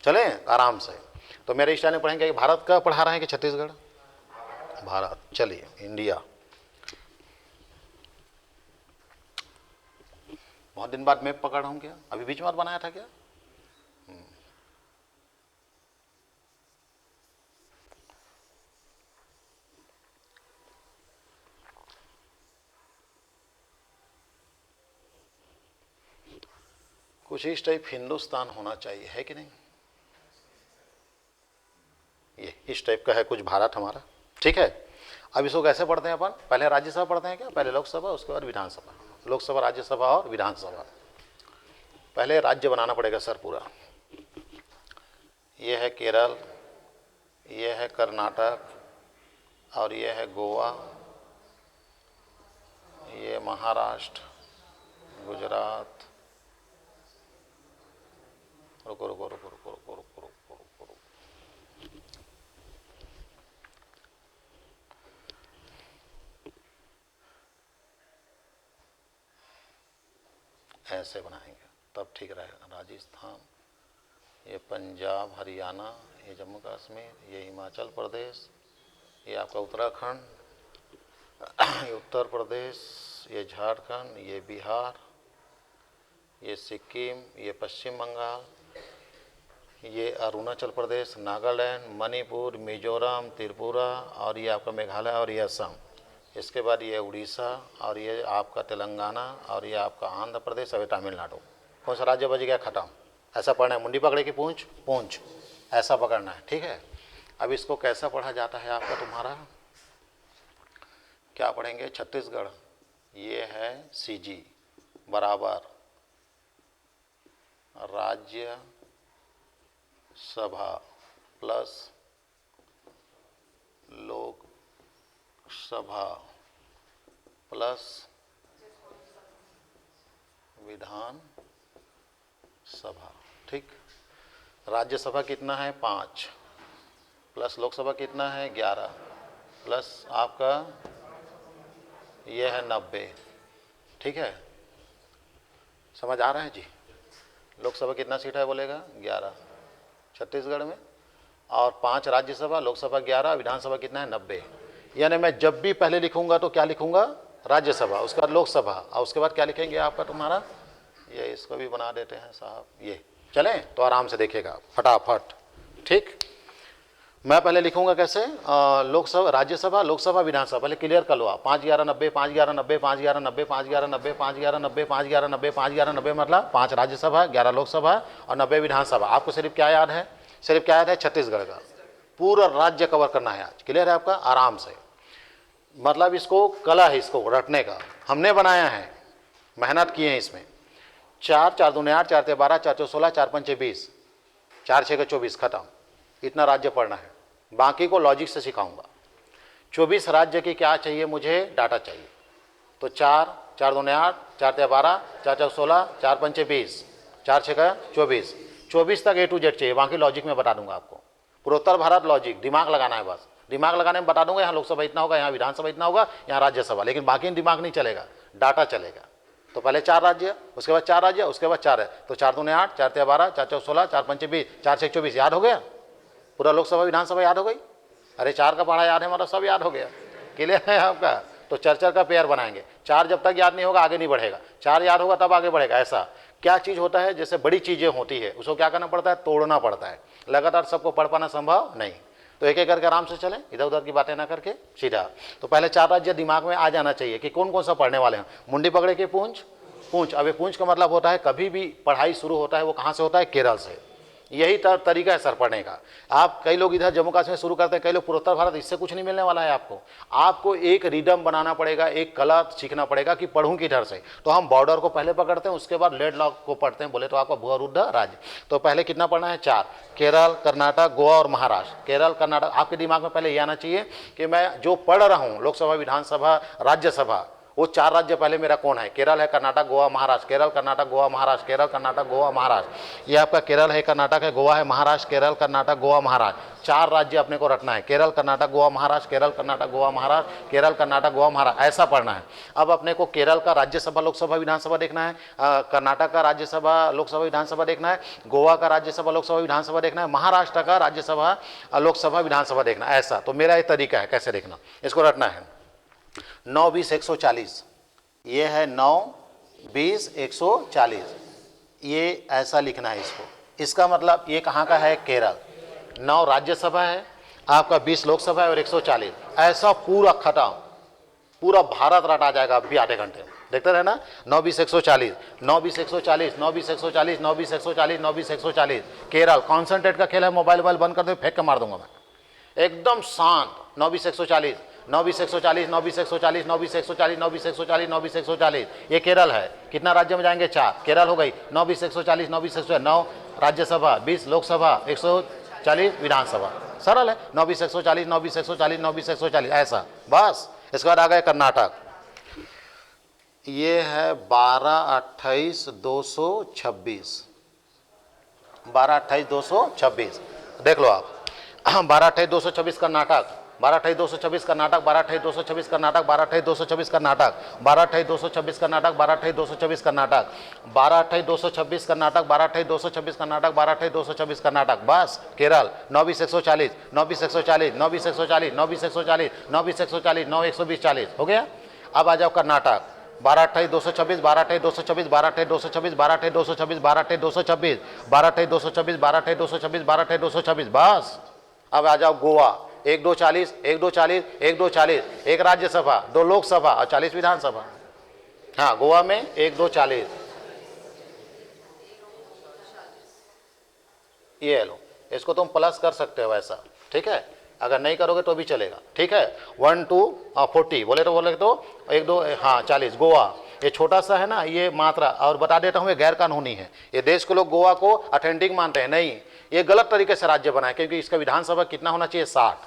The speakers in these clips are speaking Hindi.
चलें आराम से। तो मेरे स्टाइल में पढ़ेंगे कि भारत का पढ़ा रहे हैं कि छत्तीसगढ़? भारत। चलिए इंडिया। बहुत दिन बाद मैप पकड़ हूँ क्या? अभी बीच में बनाया था क्या? कुछ इस टाइप हिंदुस्तान होना चाहिए, है कि नहीं? ये इस टाइप का है कुछ भारत हमारा, ठीक है। अब इसको कैसे पढ़ते हैं अपन? पहले राज्यसभा पढ़ते हैं क्या? पहले लोकसभा, उसके बाद विधानसभा। लोकसभा, राज्यसभा और विधानसभा। पहले राज्य बनाना पड़ेगा सर पूरा। ये है केरल, ये है कर्नाटक, और ये है गोवा, ये महाराष्ट्र, गुजरात। रुको रुको रुको रुको रुको रुको रुको रुको रुको। ऐसे बनाएंगे तब ठीक रहेगा। राजस्थान, ये पंजाब, हरियाणा, ये जम्मू कश्मीर, ये हिमाचल प्रदेश, ये आपका उत्तराखंड, ये उत्तर प्रदेश, ये झारखंड, ये बिहार, ये सिक्किम, ये पश्चिम बंगाल, ये अरुणाचल प्रदेश, नागालैंड, मणिपुर, मिजोरम, त्रिपुरा, और ये आपका मेघालय, और ये असम। इसके बाद ये उड़ीसा, और ये आपका तेलंगाना, और ये आपका आंध्र प्रदेश, और तमिलनाडु। कौन सा राज्य बच गया? खत्म। ऐसा पढ़ना है, मुंडी पकड़े की पूंछ पूंछ, ऐसा पकड़ना है, ठीक है। अब इसको कैसा पढ़ा जाता है आपका तुम्हारा? क्या पढ़ेंगे? छत्तीसगढ़, ये है सीजी बराबर राज्य सभा प्लस लोकसभा प्लस विधान सभा, ठीक। राज्यसभा कितना है? 5, प्लस लोकसभा कितना है? 11, प्लस आपका ये है 90, ठीक है। समझ आ रहा है जी? लोकसभा कितना सीट है बोलेगा? 11 छत्तीसगढ़ में, और 5 राज्यसभा, लोकसभा 11, विधानसभा कितना है? 90। यानी मैं जब भी पहले लिखूंगा तो क्या लिखूंगा? राज्यसभा, उसके बाद लोकसभा, और उसके बाद क्या लिखेंगे आपका तुम्हारा? ये इसको भी बना देते हैं साहब, ये चलें तो आराम से देखेगा फटाफट, ठीक। मैं पहले लिखूंगा कैसे? लोकसभा, राज्यसभा, लोकसभा, विधानसभा। पहले क्लियर कर लो आप। 5 11 90, 5 11 90, 5 11 90, 5 11 90, 5 11 90, 5 11 90, 5 11 90, मतलब 5 राज्यसभा, 11 लोकसभा और 90 विधानसभा। आपको सिर्फ क्या याद है? सिर्फ क्या याद है? छत्तीसगढ़ का पूरा राज्य कवर करना है आज। क्लियर है आपका? आराम से, मतलब इसको कला है, इसको रटने का हमने बनाया है, मेहनत किए हैं इसमें। 4 4 दूने 8, 4 3 12, 4 4 16, 4 5 20, 4 6 24, खत्म। इतना राज्य पढ़ना है, बाकी को लॉजिक से सिखाऊंगा। 24 राज्य की क्या चाहिए मुझे? डाटा चाहिए। तो 4 4 दूने 8, 4 3 12, 4 4 16, 4 5 20, 4 6 24, 24 तक A to Z चाहिए, बाकी लॉजिक में बता दूंगा आपको। पूर्वोत्तर भारत लॉजिक, दिमाग लगाना है बस। दिमाग लगाने में बता दूंगा, यहाँ लोकसभा इतना होगा, यहाँ विधानसभा इतना होगा, यहाँ राज्यसभा, लेकिन बाकी दिमाग नहीं चलेगा, डाटा चलेगा। तो पहले 4 राज्य, उसके बाद 4 राज्य, उसके बाद 4 है। तो 4 दूने 8, 4 3 12, 4 4 16, 4 5 20, 4 6 24, याद हो गया? पूरा लोकसभा विधानसभा याद हो गई? अरे 4 का पढ़ा याद है, मतलब सब याद हो गया। क्लियर है आपका? तो 4 का पेयर बनाएंगे। 4 जब तक याद नहीं होगा आगे नहीं बढ़ेगा, 4 याद होगा तब आगे बढ़ेगा। ऐसा क्या चीज़ होता है, जैसे बड़ी चीज़ें होती है उसको क्या करना पड़ता है? तोड़ना पड़ता है। लगातार सबको पढ़ पाना संभव नहीं, तो एक एक करके आराम से चलें, इधर उधर की बातें ना करके सीधा। तो पहले 4 राज्य दिमाग में आ जाना चाहिए कि कौन कौन सा पढ़ने वाले हैं। मुंडी पकड़े के पूंछ पूंछ। अब ये पूंछ का मतलब होता है कभी भी पढ़ाई शुरू होता है वो कहाँ से होता है? केरल से। यही तरीका है सर पढ़ने का। आप कई लोग इधर जम्मू कश्मीर शुरू करते हैं, कई लोग पूर्वोत्तर भारत, इससे कुछ नहीं मिलने वाला है आपको। आपको एक रिदम बनाना पड़ेगा, एक कला सीखना पड़ेगा कि पढ़ूं किधर से। तो हम बॉर्डर को पहले पकड़ते हैं, उसके बाद लेड लॉक को पढ़ते हैं। बोले तो आपका भूअरुद्ध राज्य। तो पहले कितना पढ़ना है? 4। केरल, कर्नाटक, गोवा और महाराष्ट्र। केरल, कर्नाटक, आपके दिमाग में पहले ये आना चाहिए कि मैं जो पढ़ रहा हूँ लोकसभा, विधानसभा, राज्यसभा, वो 4 राज्य पहले मेरा कौन है? केरल है, कर्नाटक, गोवा, महाराष्ट्र। केरल, कर्नाटक, गोवा, महाराष्ट्र। केरल, कर्नाटक, गोवा, महाराष्ट्र। ये आपका केरल है, कर्नाटक है, गोवा है, महाराष्ट्र। केरल, कर्नाटक, गोवा, महाराष्ट्र। 4 राज्य अपने को रखना है। केरल, कर्नाटक, गोवा, महाराष्ट्र। केरल, कर्नाटक, गोवा, महाराष्ट्र। केरल, कर्नाटक, गोवा, महाराष्ट्र, ऐसा पढ़ना है। अब अपने को केरल का राज्यसभा लोकसभा विधानसभा देखना है, कर्नाटक का राज्यसभा लोकसभा विधानसभा देखना है, गोवा का राज्यसभा लोकसभा विधानसभा देखना है, महाराष्ट्र का राज्यसभा लोकसभा विधानसभा देखना है। ऐसा तो मेरा ये तरीका है कैसे देखना, इसको रखना है। 9, 20, 140, ये है 9, 20, 140, ये ऐसा लिखना है इसको। इसका मतलब ये कहाँ का है? केरल। 9 राज्यसभा है आपका, 20 लोकसभा है और 140, ऐसा पूरा खत्म, पूरा भारत रटा जाएगा अभी आधे घंटे में। देखते रहे ना, 9, 20, 140, 9, 20, 140, 9, 20, 140, 9, 20, 140, 9, 20, 140। केरल कॉन्सेंट्रेट का खेल है, मोबाइल बंद कर दे, फेंक के मार दूंगा मैं, एकदम शांत। 9, 20, 140, 9, 20, 140, 9, 20, 140, 9, 20, 140, 9, 20, 140, 9, 20, 140, ये केरल है। कितना राज्य में जाएंगे? 4। केरल हो गई। 9, 20, 140, 9, 20, 140, 9 राज्यसभा, 20 लोकसभा, 140 विधानसभा। सरल है। 9, 20, 140, 9, 20, 140, 9, 20, 140, ऐसा बस। इसके बाद आ गए कर्नाटक, ये है 12, 28, 226, 12, 28, 226, देख लो आप। 12, 28, 226 कर्नाटक, 12, 28, 226 कर्नाटक, 12, 28, 226 कर्नाटक, 12, 28, 226 कर्नाटक, 12, 28, 226 कर्नाटक, 12, 28, 226 कर्नाटक, 12, 28, 226 कर्नाटक, 12, 28, 226 कर्नाटक, 12, 28, 226 कर्नाटक, बस। केरल 9, 20, 140, 9, 20, 140, 9, 20, 140, 9, 20, 140, 9, 20, 140, 9, 120, 40 हो गया। अब आ जाओ कर्नाटक, 12, 28, 226, 12, 28, 226, 12, 28, 226, 12, 28, 226, 12, 28, 226, 12, 28, 226, 12, 28, 226, 12, 28, 226, बस। अब आ जाओ गोवा, 1, 2, 40, 1, 2, 40, 1, 2, 40, 1 राज्यसभा, 2 लोकसभा और 40 विधानसभा। हाँ, गोवा में 1, 2, 40, ये लो, इसको तुम प्लस कर सकते हो ऐसा, ठीक है। अगर नहीं करोगे तो भी चलेगा, ठीक है। 1, 2, 40 बोले तो 1, 2, हाँ 40। गोवा ये छोटा सा है ना, ये मात्रा, और बता देता हूँ ये गैर कानूनी है। ये देश के लोग गोवा को ऑथेंटिक मानते हैं, नहीं, ये गलत तरीके से राज्य बनाए, क्योंकि इसका विधानसभा कितना होना चाहिए? 60,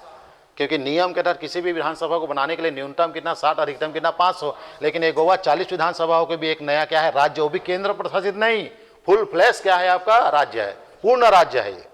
क्योंकि नियम के तहत किसी भी विधानसभा को बनाने के लिए न्यूनतम कितना? 60, अधिकतम कितना? 500। लेकिन ये गोवा 40 विधानसभाओं के भी एक नया क्या है? राज्य, वो भी केंद्र प्रशासित नहीं, फुल फ्लैश क्या है आपका? राज्य है, पूर्ण राज्य है ये,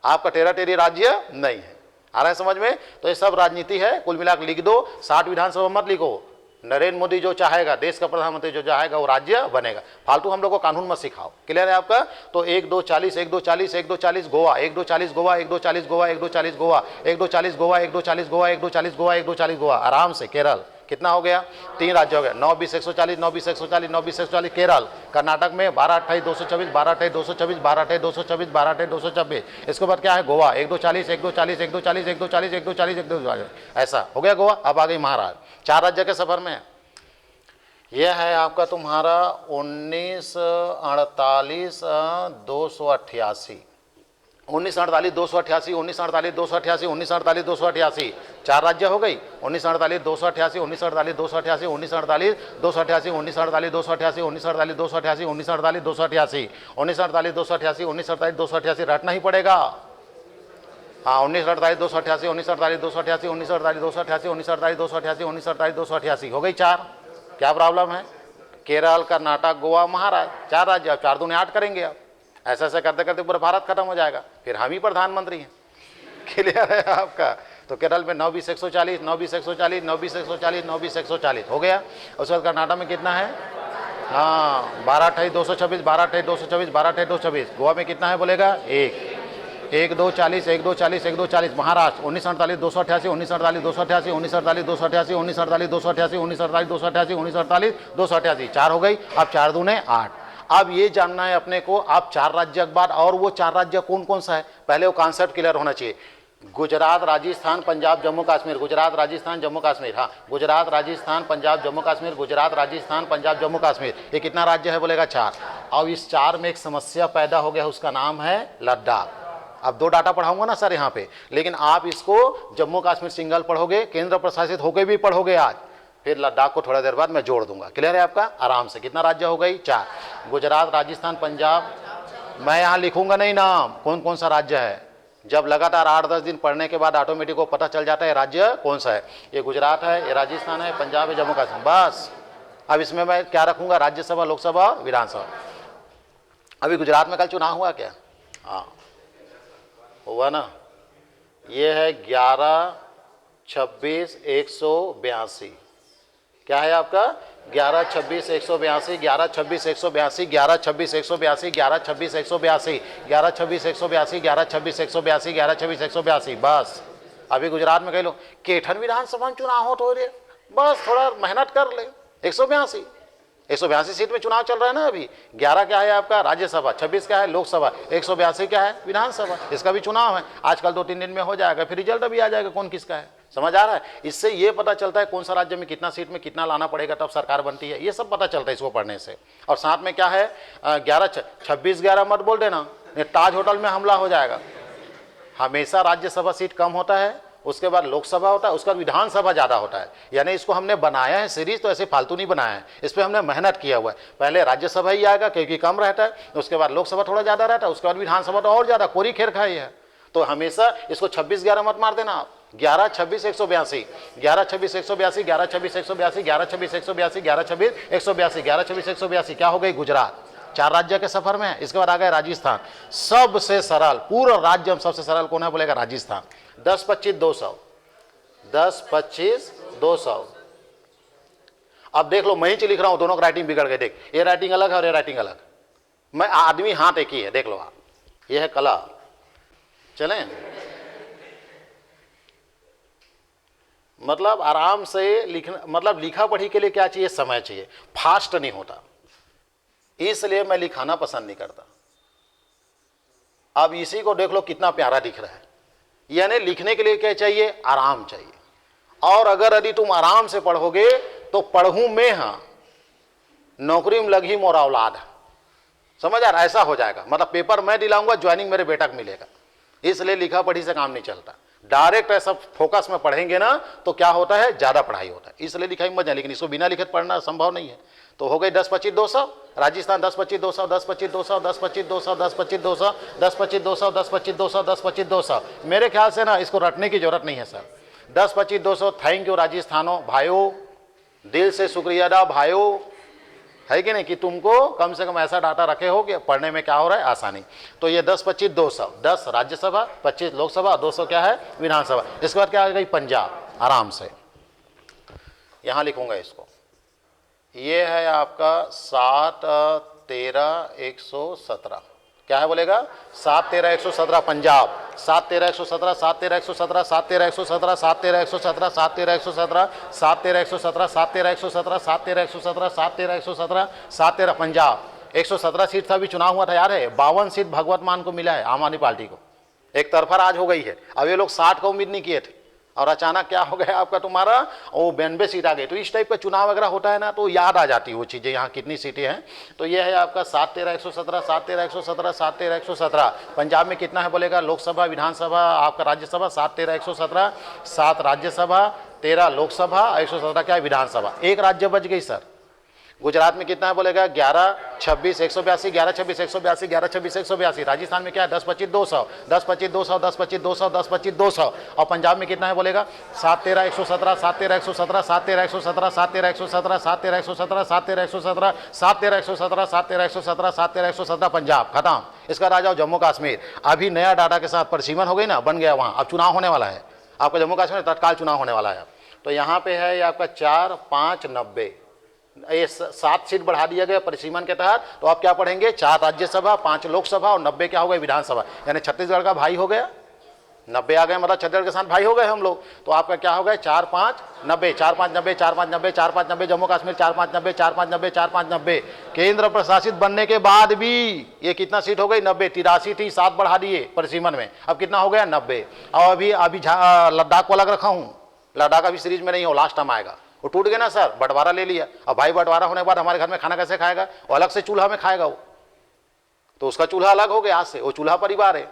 आपका टेरिटरी राज्य नहीं है। आ रहा है समझ में? तो ये सब राजनीति है, कुल मिलाकर लिख दो। 60 विधानसभा मत लिखो, नरेंद्र मोदी जो चाहेगा, देश का प्रधानमंत्री जो चाहेगा वो राज्य बनेगा। फालतू हम लोग को कानून मत सिखाओ, क्लियर है आपका? तो 1, 2, 40, 1, 2, 40, 1, 2, 40 गोवा, 1, 2, 40 गोवा, 1, 2, 40 गोवा, 1, 2, 40 गोवा, 1, 2, 40 गोवा, 1, 2, 40 गोवा, 1, 2, 40 गोवा, 1, 2, 40 गोवा, आराम से। केरल कितना हो गया? 3 राज्य हो गया। 9, 20, 140, 9, 20, 140, 9, 20, 140 केरल। कर्नाटक में 12, 28, 224, 12, 28, 224, 12, 28, 224, 12, 28, 226। इसके बाद क्या है? गोवा 1, 2, 40, 1, 2, 40, 1, 2, 40, 1, 2, 40, 1, 2, 40, 1, 2, 40, ऐसा हो गया गोवा। अब आ गई महाराष्ट्र, 4 राज्य के सफर में। यह है आपका तुम्हारा 1948, 288, 1948, 288, 1948, 288, 1948, 288, 4 राज्य हो गई। 1948, 288, 1948, 288, 1948, 288, 1948, 288, 1948, 288, 1948, 288, 1948, 288, 1948, 288 रटना ही पड़ेगा। हाँ, 1948, 288, 1948, 288, 1948, 288, 1948, 288, 1948, 288 हो गई 4। क्या प्रॉब्लम है? केरल, कर्नाटक, गोवा, महाराष्ट्र, 4 राज्य। अब 4 दूनी 8 करेंगे। अब ऐसा ऐसा करते करते पूरा भारत खत्म हो जाएगा, फिर हम ही प्रधानमंत्री हैं। क्लियर है आपका? तो केरल में 9, 20, 140, 9, 20, 140, 9, 20, 140, 9, 20, 140 हो गया। उसके बाद कर्नाटक में कितना है? हाँ, 12, 28, 226, 12, 28, 224, 12, 28, 224। गोवा में कितना है बोलेगा? 1, 2, 40, 1, 2, 40, 1, 2, 40। महाराष्ट्र 1948, 288, 1948, 288, 1948, 288, 1948, 288, 1948, 288, 1948, 288, 4 हो गई। अब 4 दूने 8। अब ये जानना है अपने को, आप 4 राज्य के बाद, और वो 4 राज्य कौन कौन सा है, पहले वो कॉन्सेप्ट क्लियर होना चाहिए। गुजरात, राजस्थान, पंजाब, जम्मू कश्मीर, गुजरात, राजस्थान, जम्मू कश्मीर। हाँ, गुजरात, राजस्थान, पंजाब, जम्मू कश्मीर, गुजरात, राजस्थान, पंजाब, जम्मू कश्मीर। ये कितना राज्य है बोलेगा? 4। अब इस 4 में एक समस्या पैदा हो गया, उसका नाम है लद्दाख। अब 2 डाटा पढ़ाऊंगा ना सर यहाँ पे, लेकिन आप इसको जम्मू कश्मीर सिंगल पढ़ोगे, केंद्र प्रशासित होकर भी पढ़ोगे आज, फिर लद्दाख को थोड़ा देर बाद मैं जोड़ दूंगा। क्लियर है आपका? आराम से। कितना राज्य हो गई? 4। गुजरात, राजस्थान, पंजाब, मैं यहाँ लिखूंगा नहीं नाम कौन कौन सा राज्य है। जब लगातार 8-10 दिन पढ़ने के बाद ऑटोमेटिक को पता चल जाता है राज्य कौन सा है। ये गुजरात है, ये राजस्थान है, पंजाब है, जम्मू कश्मीर, बस अब इसमें मैं क्या रखूंगा, राज्यसभा, लोकसभा और विधानसभा। अभी गुजरात में कल चुनाव हुआ क्या? हाँ हुआ ना। ये है 11, 26, 182। क्या है आपका? 11, 26, 182, 11, 26, 182, 11, 26, 182, 11, 26, 182, 11, 26, 182, 11, 26, 182, 11, 26, 182। बस अभी गुजरात में कह लो केठन विधानसभा में चुनाव हो तो रे, बस थोड़ा मेहनत कर ले। 182 सीट में चुनाव चल रहा है ना अभी। 11 क्या है आपका राज्यसभा, 26 क्या है लोकसभा, 182 क्या है विधानसभा। इसका भी चुनाव है आजकल, 2-3 दिन में हो जाएगा, फिर रिजल्ट भी आ जाएगा कौन किसका है। समझ आ रहा है? इससे ये पता चलता है कौन सा राज्य में कितना सीट में कितना लाना पड़ेगा, तब सरकार बनती है। ये सब पता चलता है इसको पढ़ने से। और साथ में क्या है 26-11 मत बोल देना, ताज होटल में हमला हो जाएगा। हमेशा राज्यसभा सीट कम होता है, उसके बाद लोकसभा होता है, उसके बाद विधानसभा ज़्यादा होता है। यानी इसको हमने बनाया है सीरीज, तो ऐसे फालतू नहीं बनाया है, इस पर हमने मेहनत किया हुआ है। पहले राज्यसभा ही आएगा क्योंकि कम रहता है, उसके बाद लोकसभा थोड़ा ज़्यादा रहता है, उसके बाद विधानसभा तो और ज़्यादा कोरी खेर खाई है। तो हमेशा इसको 26-11 मत मार देना आप। 11, 26, 182, 11, 26, 182, 11, 26, 182, 11, 26, 182, 11, 26, 182, 11, 26, 182। क्या हो गई? गुजरात। 4 राज्य के सफर में है। इसके बाद आ गए राजस्थान। सबसे सरल पूरा राज्य में सबसे सरल कौन है बोलेगा? राजस्थान। 10, 25, 200, 10, 25, 200। अब देख लो, मैं ही लिख रहा हूं, दोनों का राइटिंग बिगड़ गए। देख, ये राइटिंग अलग है और ये राइटिंग अलग। मैं आदमी हाथ एक ही है, देख लो आप, ये है कला। चलें, मतलब आराम से लिखना, मतलब लिखा पढ़ी के लिए क्या चाहिए? समय चाहिए, फास्ट नहीं होता, इसलिए मैं लिखाना पसंद नहीं करता। अब इसी को देख लो कितना प्यारा दिख रहा है। यानी लिखने के लिए क्या चाहिए? आराम चाहिए। और अगर यदि तुम आराम से पढ़ोगे तो पढ़ूं मैं, हाँ नौकरी में लगी मोरा औलाद। समझ आ रहा? ऐसा हो जाएगा, मतलब पेपर मैं दिलाऊंगा, ज्वाइनिंग मेरे बेटा को मिलेगा। इसलिए लिखा पढ़ी से काम नहीं चलता। डायरेक्ट ऐसा फोकस में पढ़ेंगे ना तो क्या होता है? ज्यादा पढ़ाई होता है। इसलिए लिखाई मजा, लेकिन इसको बिना लिखे पढ़ना संभव नहीं है। तो हो गई 10, 25, 200। राजस्थान 10, 25, 200, 10, 25, 200, 10, 25, 200, 10, 25, 200, 10, 25, 200, 10, 25, 200, 10, 25, 200। मेरे ख्याल से ना इसको रटने की जरूरत नहीं है सर। 10, 25, 200। थैंक यू राजस्थानों भाइयों, दिल से शुक्रिया अदा भाइयों, है कि नहीं, कि तुमको कम से कम ऐसा डाटा रखे हो कि पढ़ने में क्या हो रहा है? आसानी। तो ये 10, 25, 200, 10 राज्यसभा, 25 लोकसभा, 200 क्या है? विधानसभा। इसके बाद क्या आ गई? पंजाब। आराम से यहां लिखूंगा इसको। ये है आपका 7, 13, 117। क्या है बोलेगा? 7, 13, 117 पंजाब। 7, 13, 117, 7, 13, 117, 7, 13, 117, 7, 13, 117, 7, 13, 117, 7, 13, 117, 7, 13, 117, 7, 13, 117, 7, 13, 117, 7, 13 पंजाब। 117 सीट था, अभी चुनाव हुआ था यार है। 52 सीट भगवत मान को मिला है, आम आदमी पार्टी को। एक तरफा राज हो गई है। अब ये लोग 60 का उम्मीद नहीं किए थे और अचानक क्या हो गया आपका तुम्हारा? वो 92 सीट आ गई। तो इस टाइप का चुनाव वगैरह होता है ना तो याद आ जाती है वो चीज़ें, यहाँ कितनी सीटें हैं। तो ये है आपका 7, 13, 117, 7, 13, 117, 7, 13, 117। पंजाब में कितना है बोलेगा? लोकसभा विधानसभा आपका राज्यसभा 7, 13, 117, 7 राज्यसभा, 13 लोकसभा, 117 क्या है? विधानसभा। एक राज्य बच गई सर। गुजरात में कितना है बोलेगा? 11, 26, 182, 11, 26, 182, 11, 26, 182। राजस्थान में क्या है? 10, 25, 200, 10, 25, 200, 10, 25, 200, 10, 25, 200। और पंजाब में कितना है बोलेगा? 7, 13, 117, 7, 13, 117, 7, 13, 117, 7, 13, 117, 7, 13, 117, 7, 13, 117, 7, 13, 117, 7, 13, 117, 7, 13, 117 पंजाब खत्म। इसका आ जाओ जम्मू कश्मीर। अभी नया डाटा के साथ परिसीमन हो गई ना, बन गया वहाँ। अब चुनाव होने वाला है आपका जम्मू कश्मीर, तत्काल चुनाव होने वाला है। तो यहाँ पे है ये आपका 4, 5, 90। ये 7 सीट बढ़ा दिया गया परिसीमन के तहत। तो आप क्या पढ़ेंगे? 4 राज्यसभा, 5 लोकसभा और 90 क्या हो गए? विधानसभा। यानी छत्तीसगढ़ का भाई हो गया, 90 आ गए, मतलब छत्तीसगढ़ के साथ भाई हो गए हम लोग। तो आपका क्या हो गया? 4, 5, 90, 4, 5, 90, 4, 5, 90, 4, 5, 90। जम्मू कश्मीर 4, 5, 90, 4, 5, 90, 4, 5, 90। केंद्र प्रशासित बनने के बाद भी ये कितना सीट हो गई? 90। 83 थी, 7 बढ़ा दिए परिसीमन में, अब कितना हो गया? 90। और अभी लद्दाख को अलग रखा हूँ। लद्दाख अभी सीरीज में नहीं हो, लास्ट टाइम आएगा। वो टूट गया ना सर, बंटवारा ले लिया। अब भाई बंटवारा होने के बाद हमारे घर में खाना कैसे खाएगा? वो अलग से चूल्हा में खाएगा वो, तो उसका चूल्हा अलग हो गया आज से, वो चूल्हा परिवार है।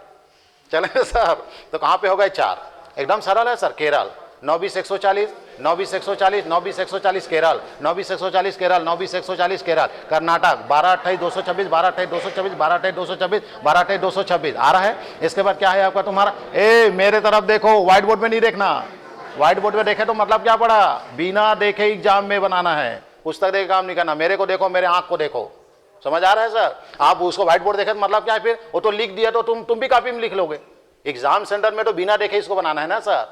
चले सर, तो कहाँ पे हो गए? 4। एकदम सरल है सर। केरल 9, 20, 140, 9, 20, 140, 9, 20, 140 केरल, 9, 20, 140 केरल, 9, 20, 140 केरल। कर्नाटक 12, 28, 226, 12, 28, 224, 12, 28, 226, 12, 28, 226 आ रहा है। इसके बाद क्या है आपका तुम्हारा? मेरे तरफ देखो, व्हाइट बोर्ड में नहीं देखना। व्हाइट बोर्ड में देखे तो मतलब क्या पड़ा? बिना देखे एग्जाम में बनाना है। पुस्तक देख के काम नहीं करना, मेरे को देखो, मेरे आंख को देखो। समझ आ रहा है सर? आप उसको व्हाइट बोर्ड देखे तो मतलब क्या है, फिर वो तो लिख दिया तो तुम भी कॉपी में लिख लोगे। एग्जाम सेंटर में तो बिना देखे इसको बनाना है ना सर।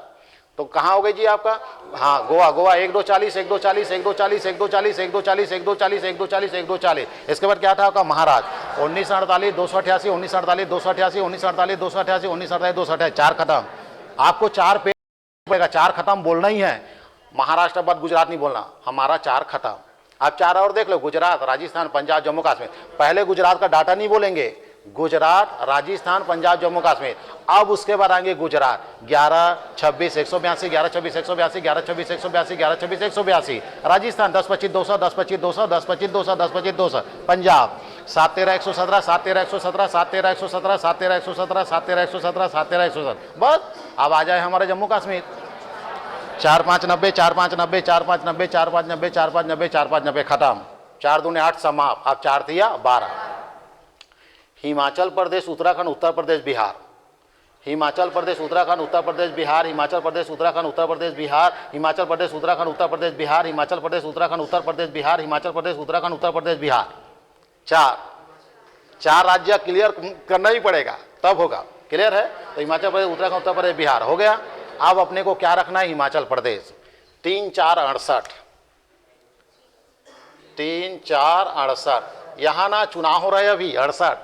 तो कहाँ हो गई जी आपका? हाँ, गोवा, गोवा 1-2-40 1-2-40 1-2-40 1-2-40 1-2-40 1-2-40 1-2-40 1-2-40। इसके बाद क्या था आपका? महाराज 1948 288 1948 288 1948 288 1948 288, 4 खत्म। आपको 4 पेज पड़ेगा, 4 खत्म बोलना ही है। महाराष्ट्र बाद गुजरात नहीं बोलना, हमारा 4 खत्म। आप 4 और देख लो, गुजरात, राजस्थान, पंजाब, जम्मू कश्मीर। पहले गुजरात का डाटा नहीं बोलेंगे, गुजरात, राजस्थान, पंजाब, जम्मू कश्मीर। अब उसके बाद आएंगे गुजरात 11 26 182 11 26 182 11 26 182 11 26 182। राजस्थान 10 25 200 10 25 200 10 25 200 10 25 200। पंजाब 7 13 117 7 13 117 7 13 117 7 13 117 7 13 117 7 13 117। बस अब आ जाए हमारे जम्मू कश्मीर 4 5 90 4 5 90 4 5 90 4 5 90 4 5 90 4 5 90 खत्म। 4 दूने 8 समाप्त। अब 4 दिया 12। हिमाचल प्रदेश, उत्तराखंड, उत्तर प्रदेश, बिहार। हिमाचल प्रदेश, उत्तराखंड, उत्तर प्रदेश, बिहार। हिमाचल प्रदेश, उत्तराखंड, उत्तर प्रदेश, बिहार। हिमाचल प्रदेश, उत्तराखंड, उत्तर प्रदेश, बिहार। हिमाचल प्रदेश, उत्तराखंड, उत्तर प्रदेश, बिहार। हिमाचल प्रदेश, उत्तराखंड, उत्तर प्रदेश, बिहार। 4 राज्य क्लियर करना ही पड़ेगा, तब होगा। क्लियर है? तो हिमाचल प्रदेश, उत्तराखंड, उत्तर प्रदेश, बिहार हो गया। अब अपने को क्या रखना है? हिमाचल प्रदेश 3 4 68 3 4 68। यहाँ ना चुनाव हो रहे हैं अभी 68,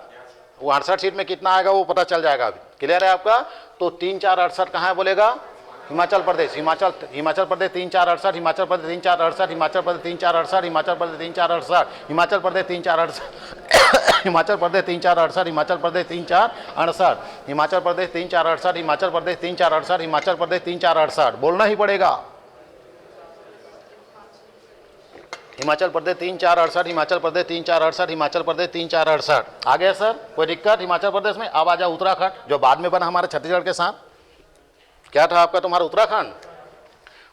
वो 68 सीट में कितना आएगा वो पता चल जाएगा अभी। क्लियर है आपका? तो 3 4 68 कहाँ है बोलेगा? हिमाचल प्रदेश। हिमाचल प्रदेश 3 4 68, हिमाचल प्रदेश 3 4 68, हिमाचल प्रदेश 3 4 68, हिमाचल प्रदेश 3 4 68, हिमाचल प्रदेश 3 4 68, हिमाचल प्रदेश 3 4 68, हिमाचल प्रदेश 3 4 68, हिमाचल प्रदेश 3 4 68, हिमाचल प्रदेश 3 4 68, हिमाचल प्रदेश 3 4 68। बोलना ही पड़ेगा। हिमाचल प्रदेश 3 4 68, हिमाचल प्रदेश 3 4 68, हिमाचल प्रदेश 3 4 68। आ गया सर? कोई दिक्कत हिमाचल प्रदेश में? अब आ जाओ उत्तराखंड, जो बाद में बना हमारे छत्तीसगढ़ के साथ। क्या था आपका तुम्हारा उत्तराखंड?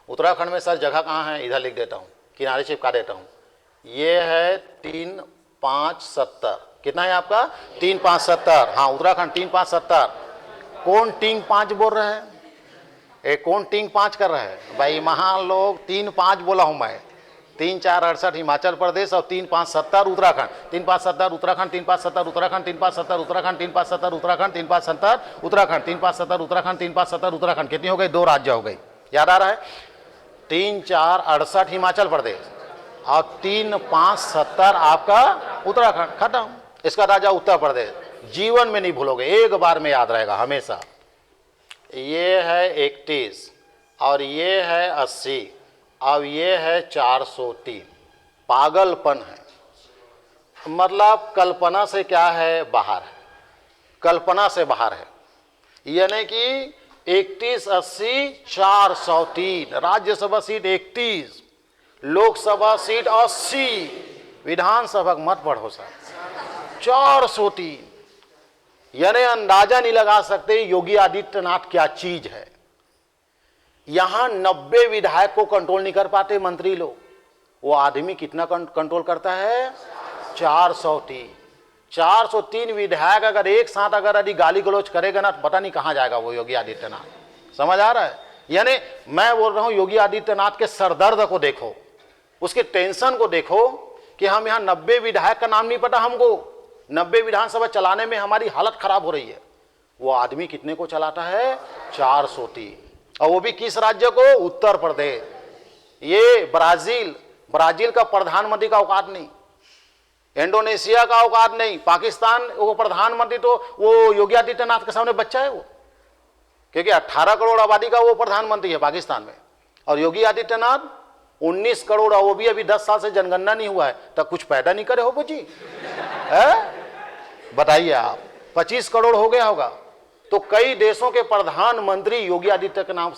उत्तराखंड में सर जगह कहाँ है? इधर लिख देता हूँ, किनारे चिपका देता हूँ। ये है 3 5 70। कितना है आपका? 3 5 70। हाँ, उत्तराखंड 3 5 70। कौन टिंग 5 बोल रहे हैं? कौन टिंग 5 कर रहा है भाई? महान लोग 3 5 बोला हूँ मैं। 3 4 68 हिमाचल प्रदेश और 3 5 70 उत्तराखंड। 3 5 70 उत्तराखंड, 3 5 70 उत्तराखंड, 3 5 70 उत्तराखंड, 3 5 70 उत्तराखंड, 3 5 70 उत्तराखंड, 3 5 70 उत्तराखंड, 3 5 70 उत्तराखंड। कितनी हो गई? 2 राज्य हो गई। याद आ रहा है? 3 4 68 हिमाचल प्रदेश और 3 5 70 आपका उत्तराखंड। खत्म। इसका राजा उत्तर प्रदेश। जीवन में नहीं भूलोगे, एक बार में याद रहेगा हमेशा। ये है 31 और ये है 80, अब ये है 403। पागलपन है, मतलब कल्पना से क्या है? बाहर है, कल्पना से बाहर है। यानी कि 31 80 403, राज्यसभा सीट 31, लोकसभा सीट 80, विधानसभा मत पढ़ो सर 403। यानी अंदाजा नहीं लगा सकते योगी आदित्यनाथ क्या चीज है। यहां 90 विधायक को कंट्रोल नहीं कर पाते मंत्री लोग, वो आदमी कितना कंट्रोल करता है? 403। 403 विधायक अगर एक साथ अगर यदि गाली गलौज करेगा ना, तो पता नहीं कहां जाएगा वो योगी आदित्यनाथ। समझ आ रहा है? यानी मैं बोल रहा हूं योगी आदित्यनाथ के सरदर्द को देखो, उसके टेंशन को देखो कि हम यहां 90 विधायक का नाम नहीं पता हमको, 90 विधानसभा चलाने में हमारी हालत खराब हो रही है। वो आदमी कितने को चलाता है? 403। और वो भी किस राज्य को? उत्तर प्रदेश। ये ब्राजील का प्रधानमंत्री का औकात नहीं, इंडोनेशिया का औकात नहीं, पाकिस्तान वो प्रधानमंत्री तो वो योगी आदित्यनाथ के सामने बच्चा है वो, क्योंकि 18 करोड़ आबादी का वो प्रधानमंत्री है पाकिस्तान में, और योगी आदित्यनाथ 19 करोड़, और वो भी अभी 10 साल से जनगणना नहीं हुआ है, तब कुछ पैदा नहीं करे हो जी? बताइए आप, 25 करोड़ हो गया होगा। तो कई देशों के प्रधानमंत्री योगी आदित्य के नाम,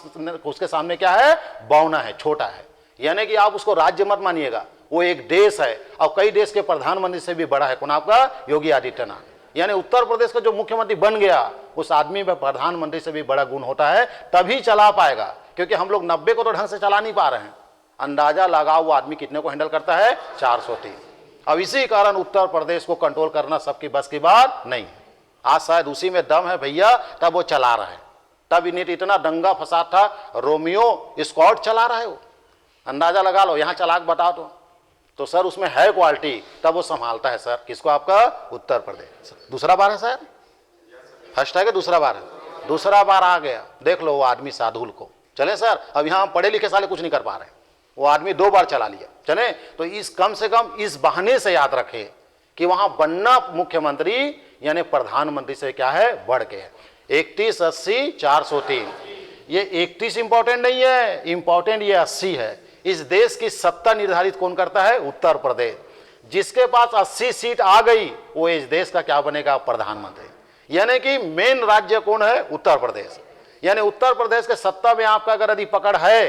उसके सामने क्या है? बौना है, छोटा है। यानी कि आप उसको राज्य मत मानिएगा, वो एक देश है, और कई देश के प्रधानमंत्री से भी बड़ा है। कौन? आपका योगी आदित्यनाथ। यानी उत्तर प्रदेश का जो मुख्यमंत्री बन गया, उस आदमी में प्रधानमंत्री से भी बड़ा गुण होता है, तभी चला पाएगा। क्योंकि हम लोग 90 को तो ढंग से चला नहीं पा रहे हैं। अंदाजा लगाओ वो आदमी कितने को हैंडल करता है? 403। अब इसी कारण उत्तर प्रदेश को कंट्रोल करना सबकी बस की बात नहीं है। आज शायद उसी में दम है भैया, तब वो चला रहा है। तब इन्हें इतना दंगा फसाद था, रोमियो स्क्वाड चला रहा है वो। अंदाजा लगा लो, यहां चलाक बताओ तो तो सर उसमें है क्वालिटी, तब वो संभालता है सर किसको, आपका उत्तर प्रदेश। दूसरा बार है सर, फर्स्ट है कि दूसरा बार है, दूसरा बार आ गया। देख लो वो आदमी साधुल को। चले सर, अब यहाँ पढ़े लिखे साले कुछ नहीं कर पा रहे, वो आदमी 2 बार चला लिया। चले, तो इस कम से कम इस बहाने से याद रखे कि वहां बनना मुख्यमंत्री यानी प्रधानमंत्री से क्या है, बढ़ के है। 31, 80, 403। ये 31 इंपॉर्टेंट नहीं है, इंपॉर्टेंट ये 80 है। इस देश की सत्ता निर्धारित कौन करता है, उत्तर प्रदेश। जिसके पास 80 सीट आ गई वो इस देश का क्या बनेगा, प्रधानमंत्री। यानी कि मेन राज्य कौन है, उत्तर प्रदेश। यानी उत्तर प्रदेश के सत्ता में आपका अगर यदि पकड़ है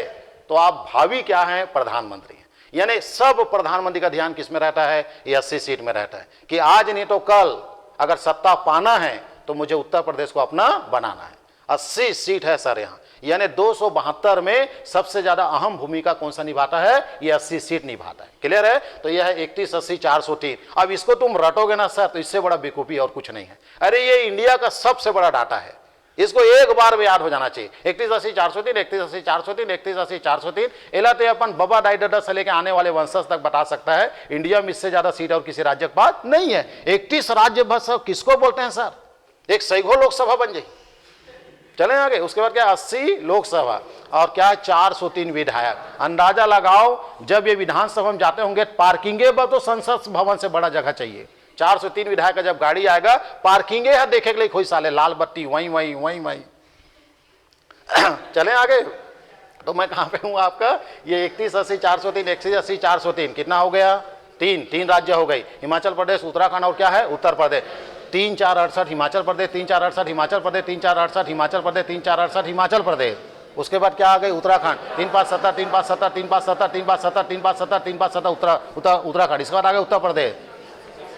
तो आप भावी क्या है, प्रधानमंत्री हैं। यानी सब प्रधानमंत्री का ध्यान किस में रहता है, ये 80 सीट में रहता है कि आज नहीं तो कल अगर सत्ता पाना है तो मुझे उत्तर प्रदेश को अपना बनाना है। 80 सीट है सर यहाँ, यानी 272 में सबसे ज्यादा अहम भूमिका कौन सा निभाता है, ये 80 सीट निभाता है। क्लियर है? तो यह है 31, 80, 403। अब इसको तुम रटोगे ना सर तो इससे बड़ा बेवकूफी और कुछ नहीं है। अरे ये इंडिया का सबसे बड़ा डाटा है, इसको एक बार में याद हो जाना चाहिए। 31, 80, 403, 31, 80, 403, 31, 80, 403। एलाते अपन बाबा दाई दादा से लेकर आने वाले वंशज तक बता सकता है इंडिया में इससे ज्यादा सीट और किसी राज्य के पास नहीं है। 31 राज्य बस किसको बोलते हैं सर, एक सैगो लोकसभा बन जाए। चलें आगे, उसके बाद क्या, 80 लोकसभा और क्या, 403 विधायक। अंदाजा लगाओ जब ये विधानसभा में जाते होंगे पार्किंगे पर तो संसद भवन से बड़ा जगह चाहिए। 403 विधायक का जब गाड़ी आएगा पार्किंगे है देखे के लिए कोई साले, लाल बत्ती वहीं वहीं वहीं वहीं। चलें आगे, तो मैं कहां पे हूं आपका, ये 31, 80, 403, 31, 80, 403 कितना हो गया, 3 राज्य हो गई, हिमाचल प्रदेश, उत्तराखंड और क्या है, उत्तर प्रदेश। 3, 4, 68 हिमाचल प्रदेश, 3, 4, 68 हिमाचल प्रदेश, 3, 4, 68 हिमाचल प्रदेश, 3, 4, 68 हिमाचल प्रदेश। उसके बाद क्या आ गई, उत्तराखंड। 3, 5, 70, 3, 5, 70, 3, 5, 70, 3, 5, 70, 3, 5, 70, 3, 5, 70 उत्तराखंड। इसके बाद आ गया उत्तर प्रदेश।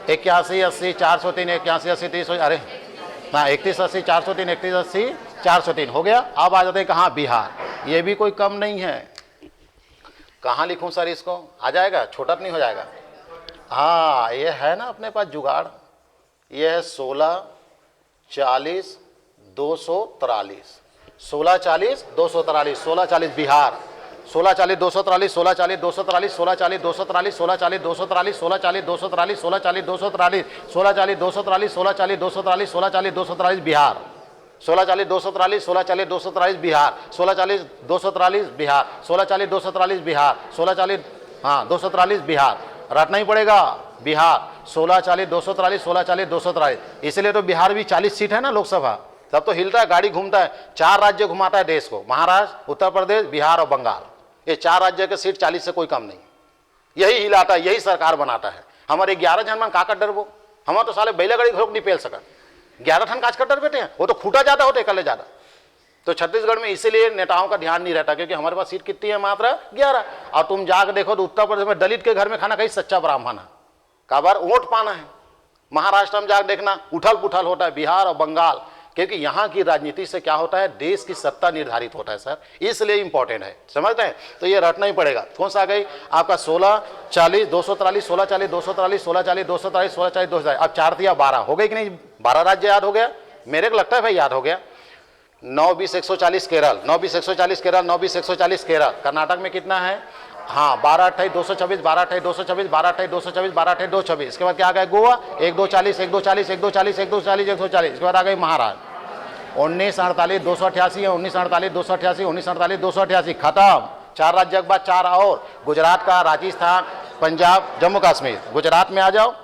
81, 80, 403, 81, 80, 30, अरे हाँ 31, 80, 403, 31, 80, 403 हो गया। अब आ जाते हैं कहाँ, बिहार। ये भी कोई कम नहीं है। कहाँ लिखूं सर इसको, आ जाएगा, छोटा तो नहीं हो जाएगा। हाँ ये है ना अपने पास जुगाड़, ये है 16, 40, 243, 16, 40, 243, 16, 40 बिहार, 16, 40, 243, 16, 40, 243, 16, 40, 243, 16, 40, 243, 16, 40, 243, 16, 40, 243, 16, 40, 243, 16, 40, 243, 16, 40, 243 बिहार, 16, 40, 243, 16, 40, 243 बिहार, 16, 40, 243 बिहार, 16, 40, 243 बिहार, 16, 40 हाँ 243 बिहार, रटना ही पड़ेगा बिहार। 16, 40, 243, 16, 40, 243, इसलिए तो बिहार भी 40 सीट है ना लोकसभा, तब तो हिलता है, गाड़ी घूमता है। 4 राज्य घुमाता है देश को, महाराष्ट्र, उत्तर प्रदेश, बिहार और बंगाल। ये 4 राज्य के सीट 40 से कोई कम नहीं, यही हिलाता है, यही सरकार बनाता है। हमारे 11 जन मन का डर वो, हमारे तो साले बैला गाड़ी घोक नहीं पेल सका, 11 ठन काज का डर बेटे हैं, वो तो खूटा ज्यादा होते कल ज्यादा। तो छत्तीसगढ़ में इसीलिए नेताओं का ध्यान नहीं रहता, क्योंकि हमारे पास सीट कितनी है, मात्र 11। और तुम जाकर देखो तो उत्तर प्रदेश में दलित के घर में खाना कहीं सच्चा ब्राह्मण है, का बार वोट पाना है। महाराष्ट्र में जाकर देखना उठल पुठल होता है, बिहार और बंगाल, क्योंकि यहाँ की राजनीति से क्या होता है, देश की सत्ता निर्धारित होता है सर, इसलिए इंपॉर्टेंट है, समझते हैं। तो ये रटना ही पड़ेगा। कौन सा आ गई आपका, 16, 40, 243, 16, 40, 243, 16, 40, 243, 16, 40, 243। अब 4 दिया 12 हो गई कि नहीं, 12 राज्य याद हो गया, मेरे को लगता है भाई याद हो गया। 9, 20, 140 केरल, 9, 20, 140 केरल, 9, 20, 140 केरल। कर्नाटक में कितना है, हाँ 12, 28, 226, 12, 28, 226, 12, 28, 226, 12, 28, 226। इसके बाद क्या आ गया, गोवा 1, 2, 40, 1, 2, 40, 1, 2, 40, 1, 2, 40, 1, 2, 40। इसके बाद आ गई महाराष्ट्र 19, 48, 288, 19, 48, 288, 19, 48, 288 खत्म। 4 राज्य के बाद 4 और, गुजरात का, राजस्थान, पंजाब, जम्मू कश्मीर। गुजरात में आ जाओ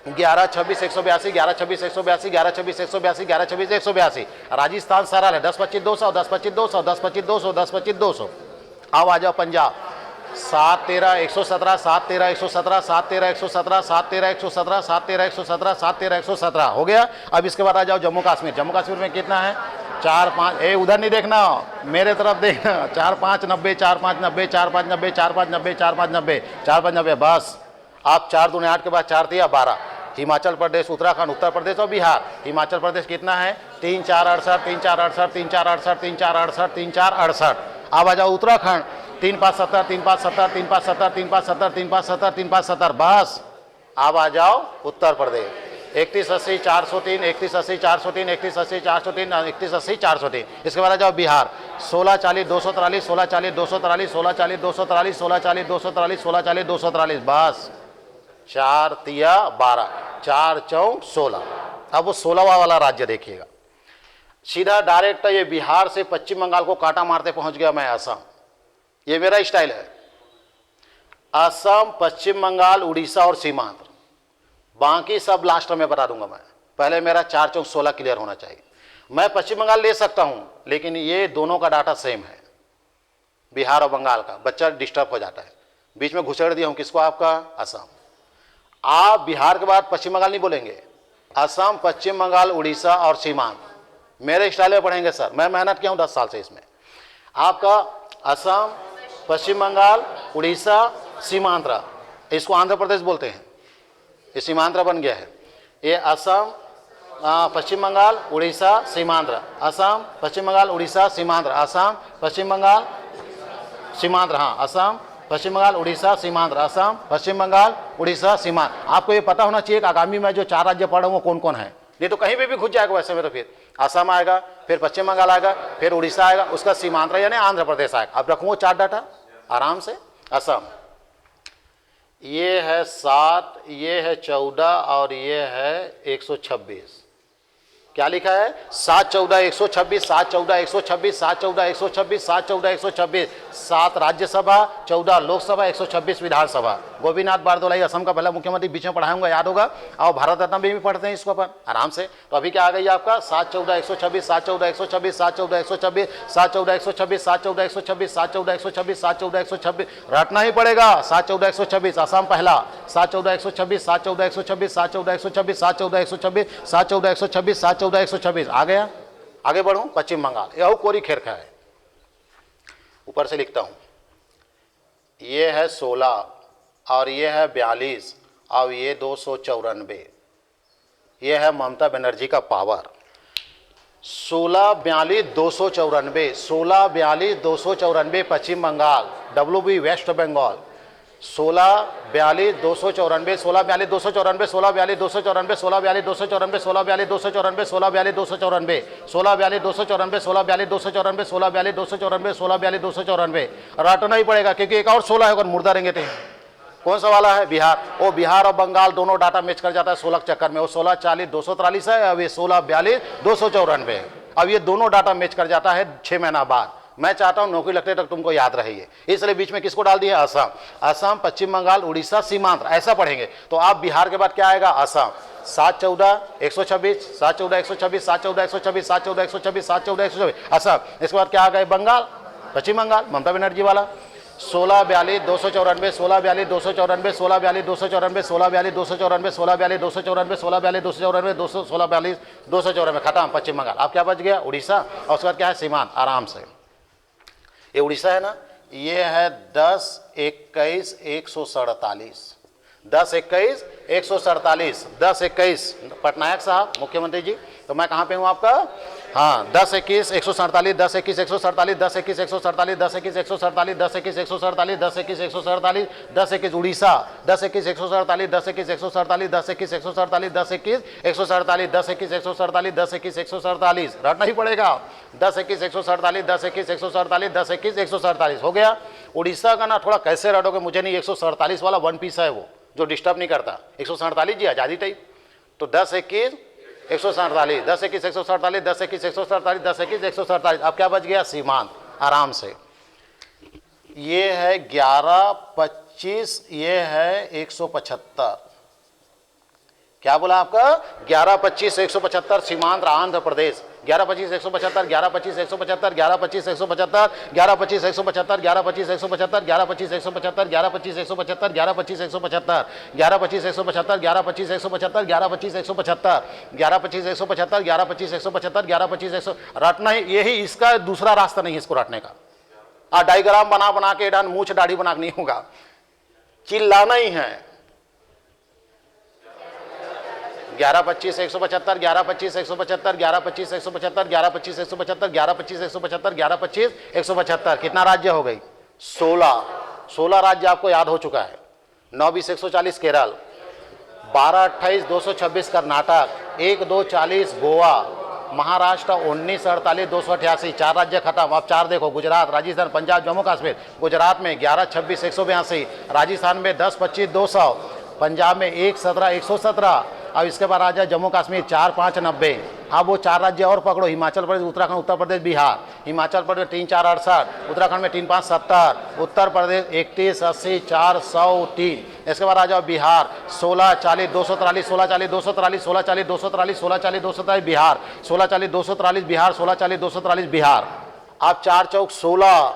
11, 26, 182, 11, 26, 182, 11, 26, 182, 11, 26, 182। राजस्थान सरल है, 10, 25, 200, 10, 25, 200, 10, 25, 200, 10, 25, 200। अब आ जाओ पंजाब 7, 13, 117, 7, 13, 117, 7, 13, 117, 7, 13, 117, 7, 13, 117, 7, 13, 117 हो गया। अब इसके बाद आ जाओ जम्मू कश्मीर। जम्मू कश्मीर में कितना है, 4, 5, उधर नहीं देखना, मेरे तरफ देखना, 4, 5, 90, 4, 5, 90, 4, 5, 90, 4, 5, 90, 4, 5, 90, 4, 5, 90 बस। आप 4 दूनी 8 के बाद 4 दिया 12। हिमाचल प्रदेश, उत्तराखंड, उत्तर प्रदेश और बिहार। हिमाचल प्रदेश कितना है, 3, 4, 68, 3, 4, 68, 3, 4, 68, 3, 4, 68, 3, 4, 68। अब आ जाओ उत्तराखंड 3, 5, 70, 3, 5, 70, 3, 5, 70, 3, 5, 70, 3, 5, 70, 3, 5, 70 बस। अब आ जाओ उत्तर प्रदेश 3180 403, 3180 403, 3180 403, 3180 403। इसके बाद आ जाओ बिहार 1640 243, 1640 243, 1640 243, 1640 243, 1640 243। बस 4 तिया 12, 4 चौक 16। अब वो 16वां वाला राज्य देखिएगा, सीधा डायरेक्ट ये बिहार से पश्चिम बंगाल को काटा मारते पहुंच गया मैं असम। ये मेरा स्टाइल है, असम, पश्चिम बंगाल, उड़ीसा और सीमांध्र। बाकी सब लास्ट में बता दूंगा मैं, पहले मेरा 4 चौक 16 क्लियर होना चाहिए। मैं पश्चिम बंगाल ले सकता हूं, लेकिन ये दोनों का डाटा सेम है, बिहार और बंगाल का। बच्चा डिस्टर्ब हो जाता है, बीच में घुसेड़ दिया हूं किसको, आपका असम। आप बिहार के बाद पश्चिम बंगाल नहीं बोलेंगे, असम, पश्चिम बंगाल, उड़ीसा और सीमांत मेरे स्टाइल में पढ़ेंगे सर। मैं मेहनत किया हूं 10 साल से इसमें। आपका असम, पश्चिम बंगाल, उड़ीसा, सीमांध्र, इसको आंध्र प्रदेश बोलते हैं, ये सीमांध्र बन गया है। ये असम, पश्चिम बंगाल, उड़ीसा, सीमांध्र, असम, पश्चिम बंगाल, उड़ीसा, सीमांध्र, असम, पश्चिम बंगाल, सीमांध्र, हाँ, असम, पश्चिम बंगाल, उड़ीसा, सीमांध्र, असम, पश्चिम बंगाल, उड़ीसा, सीमांध्र। आपको ये पता होना चाहिए कि आगामी में जो 4 राज्य पढ़ रहा हूँ वो कौन कौन है, नहीं तो कहीं भी घुस जाएगा वैसे में। तो फिर असम आएगा, फिर पश्चिम बंगाल आएगा, फिर उड़ीसा आएगा, उसका सीमांध्र यानी आंध्र प्रदेश आएगा। अब रखूँगा 4 डाटा आराम से। असम ये है 7, ये है 14 और ये है 126। क्या लिखा है, 7 14 126, 7 14 126, 7 14 126, 7 14 126। 7 राज्यसभा, 14 लोकसभा, 126 विधानसभा। गोपीनाथ बारदोलाई असम का पहला मुख्यमंत्री, बीच में पढ़ाऊंगा, याद होगा। और भारत रत्न भी पढ़ते हैं इसको अपन आराम से। तो अभी क्या आ गई आपका 7 14 126, 7 14 126, 7 14 126, 7 14 126, 7 14 126, 7 14 126, 7 14 126। रटना ही पड़ेगा। 7 14 126 असम पहला, 7 14 126, 7 14 126, 7 14 126, 7 14 126, 7 14 126, 7 14 126। आ गया, आगे बढ़ूं। पश्चिम बंगाल यह कोरी खेर का है, ऊपर से लिखता हूं। ये है 16 और ये है 42 और ये 294। ये है ममता बनर्जी का पावर। 16 42 294, 16 42 294 पश्चिम बंगाल, WB वेस्ट बंगाल। 16 42 294, 16 42 294, 16 42 294, 16 42 294, 16 42 294, 16 42 294, 16 42 294, 16 42 294, 16 42 294, 16 42 294। रटना ही पड़ेगा क्योंकि एक और 16 है अगर मुर्दा रहेंगे तो। कौन सा वाला है, बिहार। वो बिहार और बंगाल दोनों डाटा मैच कर जाता है 16 के चक्कर में। वो 16 40 243 है, अब ये 16 42 294 है। अब ये दोनों डाटा मैच कर जाता है 6 महीना बाद। मैं चाहता हूं नौकरी लगते तक तुमको याद रही, इसलिए बीच में किसको डाल दिया, असम। असम, पश्चिम बंगाल, उड़ीसा, सीमांध्र, ऐसा पढ़ेंगे। तो आप बिहार के बाद क्या आएगा, असम। 7 14 126, 7 14 126, 7 14 126, 7 14 126, 7 14 126 असम। इसके बाद क्या आ गए, बंगाल, पश्चिम बंगाल, ममता बनर्जी वाला। 16 42 294, 16 42 294, 16 42 294, 16 42 294, 16 42 294, 16 42 294, 16 42 294। खत्म पश्चिम बंगाल। अब क्या बच गया, उड़ीसा। और उसके बाद क्या है, सीमांत। आराम से ये उड़ीसा है ना, ये है 10 21 147, 10 21 147, 10 21 पटनायक साहब मुख्यमंत्री जी। तो मैं कहाँ पे हूँ आपका, हाँ 10 21 147, 10 21 147, 10 21 147, 10 21 147, 10 21 147, 10 21 147, 10 21 उड़ीसा, 10 21 147, 10 21 147, 10 21 147, 10 21 147, 10 21 147, 10 21 147। रटना ही पड़ेगा। 10 21 147, 10 21 147, 10 21 147 हो गया। उड़ीसा का ना थोड़ा कैसे रटोगे मुझे नहीं, 147 वाला 1 पीस है वो, जो डिस्टर्ब नहीं करता। 147 जी आज़ादी टाइप। तो 10 21 147, 10 21 147, 10 21 147, 10 21 147। अब क्या बच गया, सीमांत। आराम से ये है 11 25, ये है 175। क्या बोला आपका, 11 25 175 सीमांत आंध्र प्रदेश। 11 25 175, 11 25 175, 11 25 175, 11 25 175, 11 25 175, 11 25 175, 11 25 175, 11 25 175, 11 25 175, 11 25 175, 11 25 175, 11 25 175, 11 25 175, 11 25 100। रटना ही, यही इसका दूसरा रास्ता नहीं है इसको रटने का। डायग्राम बना बना के डान मूछ दाढ़ी बना के नहीं होगा, चिल्लाना ही है। 11 25 175, 11 25 175, 11 25 175, 11 25 175, 11 25 175, 11 25 175। कितना राज्य हो गई, 16 राज्य आपको याद हो चुका है। 9 20 140 केरल, 12-28-226 कर्नाटक, 1-2-40 गोवा, महाराष्ट्र 19-48 288, 4 राज्य खत्म। अब 4 देखो, गुजरात, राजस्थान, पंजाब, जम्मू कश्मीर। गुजरात में 11-26 182, राजस्थान में 10-25 200, पंजाब में 1-17 117। अब इसके बाद आ जाए जम्मू कश्मीर 4-5 90। अब वो 4 राज्य और पकड़ो, हिमाचल प्रदेश, उत्तराखंड, उत्तर प्रदेश, बिहार। हिमाचल प्रदेश 3-4 68, उत्तराखंड में 3-5 70, उत्तर प्रदेश 31 80 403। इसके बाद आ जाओ बिहार 16-40 243, 16-40 243, 16-40 243, 16-40 243 बिहार, 16-40 243 बिहार, 16-40 243 बिहार। अब 4 चौक 16,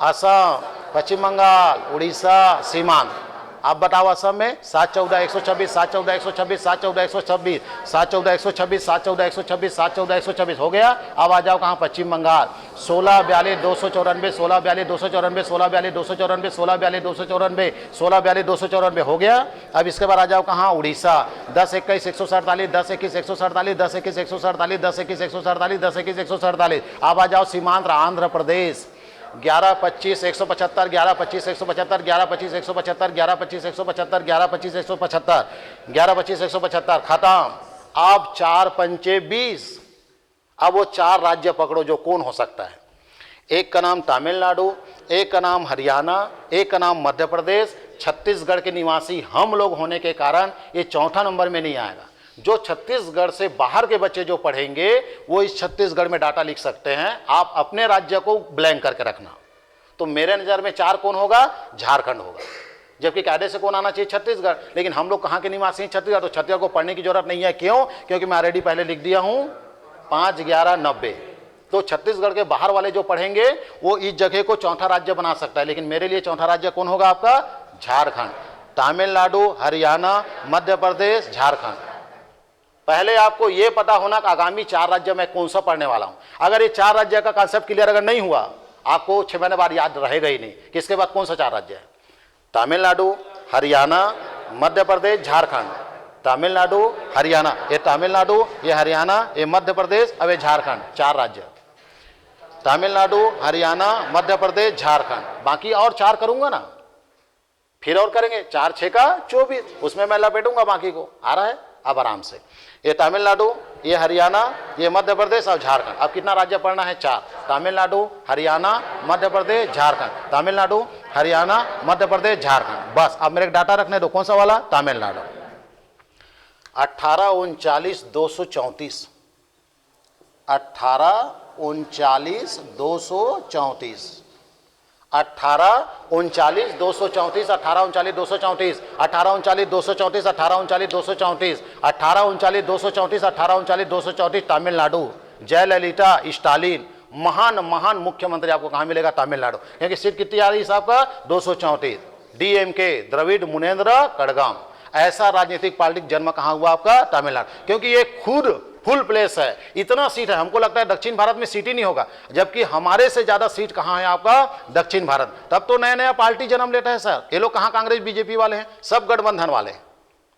असम, पश्चिम बंगाल, उड़ीसा, सीमांत। आप बताओ असम में 7-14 126, 7-14 126, 7-14 126, 7-14 126, 7-14 126, 7-14 126 हो गया। अब आ जाओ कहाँ, पश्चिम बंगाल 16-42 294, 16-42 294, 16-42 294, 16-42 294, 16-42 294 हो गया। अब इसके बाद आ जाओ कहाँ, उड़ीसा 10-21 147, 10-21 147, 10-21 147, 10-21 147, 10-21 147। अब आ जाओ सीमांत आंध्र प्रदेश 11-25 175, 11-25 175, 11-25 175, 11-25 175, 11-25 175, 11-25 175 खत्म। अब 4-5 20। अब वो 4 राज्य पकड़ो जो कौन हो सकता है। एक का नाम तमिलनाडु, एक का नाम हरियाणा, एक का नाम मध्य प्रदेश। छत्तीसगढ़ के निवासी हम लोग होने के कारण ये चौथा नंबर में नहीं आएगा। जो छत्तीसगढ़ से बाहर के बच्चे जो पढ़ेंगे वो इस छत्तीसगढ़ में डाटा लिख सकते हैं। आप अपने राज्य को ब्लैंक करके रखना। तो मेरे नज़र में 4 कौन होगा, झारखंड होगा। जबकि कायदे से कौन आना चाहिए, छत्तीसगढ़। लेकिन हम लोग कहाँ के निवासी हैं, छत्तीसगढ़। तो छत्तीसगढ़ को पढ़ने की जरूरत नहीं है। क्यों? क्योंकि मैं ऑलरेडी पहले लिख दिया हूँ 5-11 90। तो छत्तीसगढ़ के बाहर वाले जो पढ़ेंगे वो इस जगह को चौथा राज्य बना सकता है। लेकिन मेरे लिए चौथा राज्य कौन होगा आपका, झारखंड। तमिलनाडु, हरियाणा, मध्य प्रदेश, झारखंड। पहले आपको यह पता होना कि आगामी 4 राज्य में कौन सा पढ़ने वाला हूं। अगर ये 4 राज्य का कांसेप्ट क्लियर अगर नहीं हुआ, आपको 6 महीने बाद याद रहेगा ही नहीं कि इसके बाद कौन सा 4 राज्य है। तमिलनाडु, हरियाणा, मध्य प्रदेश, झारखंड। तमिलनाडु, हरियाणा, ये तमिलनाडु, ये हरियाणा, ये मध्य प्रदेश, अब ये झारखंड। 4 राज्य, तमिलनाडु, हरियाणा, मध्य प्रदेश, झारखंड। बाकी और 4 करूंगा ना, फिर और करेंगे। 4-6 का 24, उसमें मैं लपेटूंगा बाकी को। आ रहा है अब आराम से। ये तमिलनाडु, ये हरियाणा, ये मध्य प्रदेश और झारखंड। अब कितना राज्य पढ़ना है, 4। तमिलनाडु, हरियाणा, मध्य प्रदेश, झारखंड। तमिलनाडु, हरियाणा, मध्य प्रदेश, झारखंड। बस अब मेरे डाटा रखने दो। कौन सा वाला, तमिलनाडु। 18-39 234, 18-39 234, 18-39 234, 18-39 234, 18-39 234, 18-39 234, 18-39 234, 18-39 234। तमिलनाडु, जयललिता स्टालिन, महान महान मुख्यमंत्री आपको कहां मिलेगा, तमिलनाडु। क्योंकि सीट कितनी आ रही साहब का, 234। डीएमके, द्रविड़ मुनेन्द्र कड़गम। ऐसा राजनीतिक पार्टी जन्म कहां हुआ आपका, तमिलनाडु। क्योंकि ये खुद फुल प्लेस है, इतना सीट है। हमको लगता है दक्षिण भारत में सीट ही नहीं होगा, जबकि हमारे से ज्यादा सीट कहां है आपका, दक्षिण भारत। तब तो नया नया पार्टी जन्म लेता है सर। ये लोग कहां कांग्रेस बीजेपी वाले हैं, सब गठबंधन वाले हैं।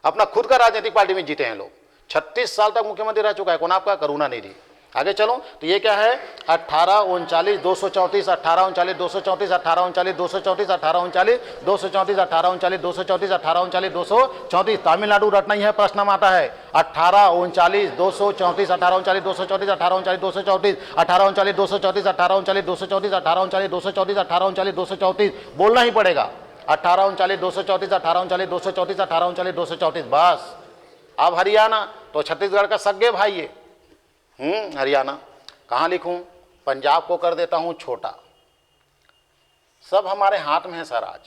अपना खुद का राजनीतिक पार्टी में जीते हैं लोग। 36 साल तक मुख्यमंत्री रह चुका है कौन आपका, करुणानिधि। आगे चलो तो ये क्या है, 18-39 234, 18-39 234, 18-39 234, 18-39 234, 18-39 234, 18-39 234। तमिलनाडु रटना ही है, प्रश्न में आता है। 18-39 234, 18-39 234, 18-39 234, 18-39 234, 18-39 234, 18-39 234, 18-39 234 बोलना ही पड़ेगा। 18-39 234, 18-39 234, 18-39 234। बस अब हरियाणा तो छत्तीसगढ़ का सगे भाई है। हरियाणा कहाँ लिखूं, पंजाब को कर देता हूं छोटा। सब हमारे हाथ में है सर। आज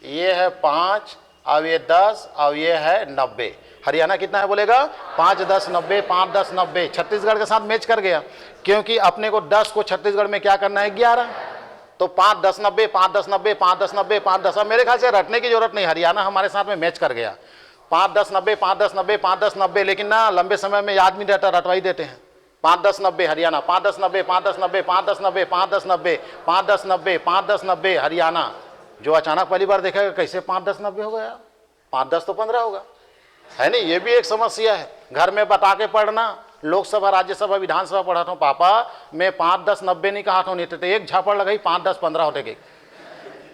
ये है 5, अब ये 10, अब ये है 90। हरियाणा कितना है बोलेगा, 5 10 90, 5 10 90। छत्तीसगढ़ के साथ मैच कर गया, क्योंकि अपने को 10 को छत्तीसगढ़ में क्या करना है, 11। तो 5 10 90, 5 10 90, 5 10 90, 5 10। मेरे ख्याल से रटने की जरूरत नहीं, हरियाणा हमारे साथ में मैच कर गया। 5 10 90, 5 10 90, 5 10 90। लेकिन ना लंबे समय में याद नहीं रहता, रटवाई देते हैं। 5 10 90 हरियाणा, 5 10 90, 5 10 90, 5 10 90, 5 10 90, 5 10 90, 5 10 90 हरियाणा। जो अचानक पहली बार देखेगा कैसे 5 10 90 हो गया, 5 10 तो 15 होगा, है नहीं। ये भी एक समस्या है। घर में बता के पढ़ना। लोकसभा, राज्यसभा, विधानसभा पढ़ा था पापा, मैं 5 10 90 नहीं कहा था, नहीं तो एक झापड़ लगाई 5 10 15 होते के।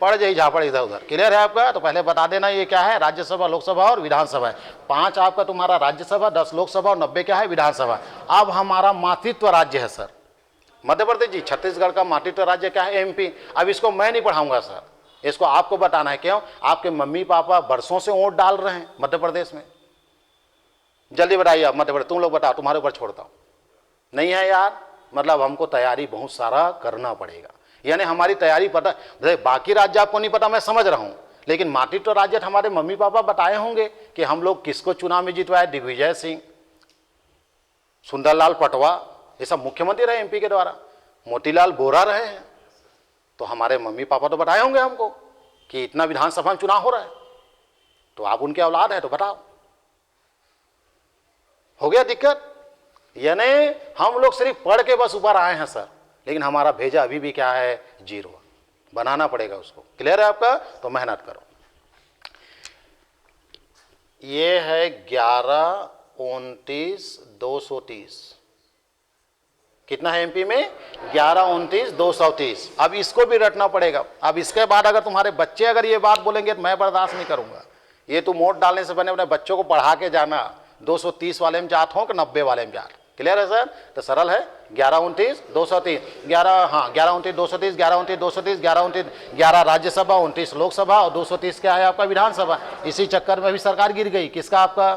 पढ़ जाइए झापड़ इधर उधर। क्लियर है आपका? तो पहले बता देना ये क्या है, राज्यसभा, लोकसभा और विधानसभा है। 5 आपका तुम्हारा राज्यसभा, 10 लोकसभा और 90 क्या है, विधानसभा। अब हमारा मातृत्व राज्य है सर मध्य प्रदेश जी, छत्तीसगढ़ का मातृत्व राज्य क्या है, एमपी। अब इसको मैं नहीं पढ़ाऊंगा सर, इसको आपको बताना है। क्यों? आपके मम्मी पापा वर्षों से वोट डाल रहे हैं मध्य प्रदेश में। जल्दी बताइए आप मध्य प्रदेश, तुम लोग बताओ, तुम्हारे ऊपर छोड़ता हूँ। नहीं है यार, मतलब हमको तैयारी बहुत सारा करना पड़ेगा। यानी हमारी तैयारी पता, बाकी राज्य आपको नहीं पता, मैं समझ रहा हूँ, लेकिन मातृत्व राज्य हमारे मम्मी पापा बताए होंगे कि हम लोग किसको चुनाव में जितवाए। दिग्विजय सिंह, सुंदरलाल पटवा, ये सब मुख्यमंत्री रहे एमपी के द्वारा, मोतीलाल वोरा रहे हैं। तो हमारे मम्मी पापा तो बताए होंगे हमको कि इतना विधानसभा में चुनाव हो रहा है, तो आप उनके औलाद हैं तो बताओ। हो गया दिक्कत? यानी हम लोग सिर्फ पढ़ के बस ऊपर आए हैं सर, लेकिन हमारा भेजा अभी भी क्या है, 0। बनाना पड़ेगा उसको। क्लियर है आपका? तो मेहनत करो। ये है 11, 29, 230। कितना है एमपी में? 11, 29, 230। अब इसको भी रटना पड़ेगा। अब इसके बाद अगर तुम्हारे बच्चे अगर ये बात बोलेंगे तो मैं बर्दाश्त नहीं करूंगा। ये तुम वोट डालने से पहले अपने बच्चों को पढ़ा के जाना, 230 वाले में जात हो कि 90 वाले में जात। क्लियर है सर? तो सरल है, 11, 29, 230, 11, हाँ 11, 29, 230, 11, 29, 230, 11, 29, 11 राज्यसभा, 29 लोकसभा और 230 क्या है आपका, विधानसभा। इसी चक्कर में भी सरकार गिर गई। किसका? आपका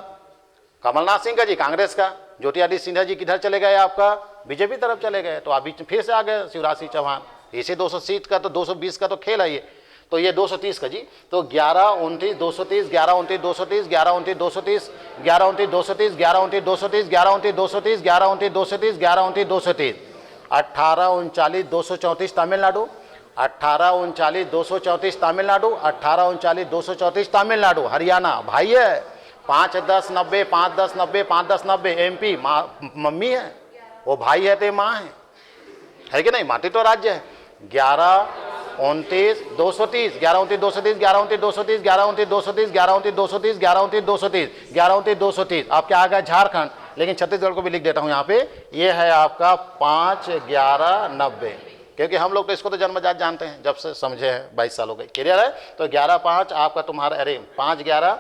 कमलनाथ सिंह का जी, कांग्रेस का। ज्योतिरादित्य सिंधिया जी किधर चले गए? आपका बीजेपी तरफ चले गए। तो अभी फिर से आ गए शिवराज सिंह चौहान। इसे 230 का तो 220 का तो खेल है ये, तो ये 230 का जी। तो 11, 29, 230, 11, 29, 230, 11, 29, 230, 11, 29, 230, 11, 29, 230, 11, 29, 230, 11, 29, 230, 11, 29, 230, 18, 39, 234 तमिलनाडु, 18, 39, 234 तमिलनाडु, 18, 39, 234 तमिलनाडु। हरियाणा भाई है, 5, 10, 90, 5, 10, 90, 5, 10, 90। एमपी मम्मी है, वो भाई है तो माँ है कि नहीं? मातृत्व राज्य है। 11, 29, 230, 11, 29, 230, 11, 29, 230, 11, 29, 230, 11, 29, 230, 11, 29, 230, 11, 29, 230। आप क्या आ गया? झारखंड। लेकिन छत्तीसगढ़ को भी लिख देता हूँ यहाँ पे। ये है आपका 5, 11, 90, क्योंकि हम लोग तो इसको तो जन्मजात जानते हैं, जब से समझे हैं 22 साल हो गए। क्लियर है? तो 11, 5 आपका तुम्हारा, अरे 5, 11,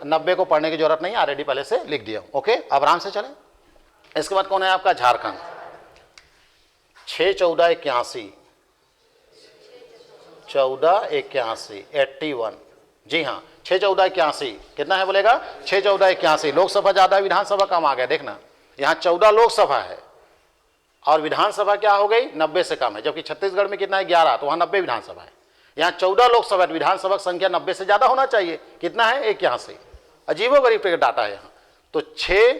90 को पढ़ने की जरूरत नहीं, ऑलरेडी पहले से लिख दिया। ओके, अब आराम से चलें। इसके बाद कौन है आपका? झारखंड। 6, 14, 81, 14, 81, 81। जी हाँ, 6, 14, 81 कितना है बोलेगा? 6, 14, 81। लोकसभा ज़्यादा है, विधानसभा कम आ गया। देखना, यहाँ 14 लोकसभा है और विधानसभा क्या हो गई? 90 से कम है। जबकि छत्तीसगढ़ में कितना है? 11, तो वहाँ 90 विधानसभा है। यहाँ 14 लोकसभा, विधानसभा की संख्या 90 से ज़्यादा होना चाहिए। कितना है? 81। अजीबोगरीब डाटा है यहाँ। तो 6,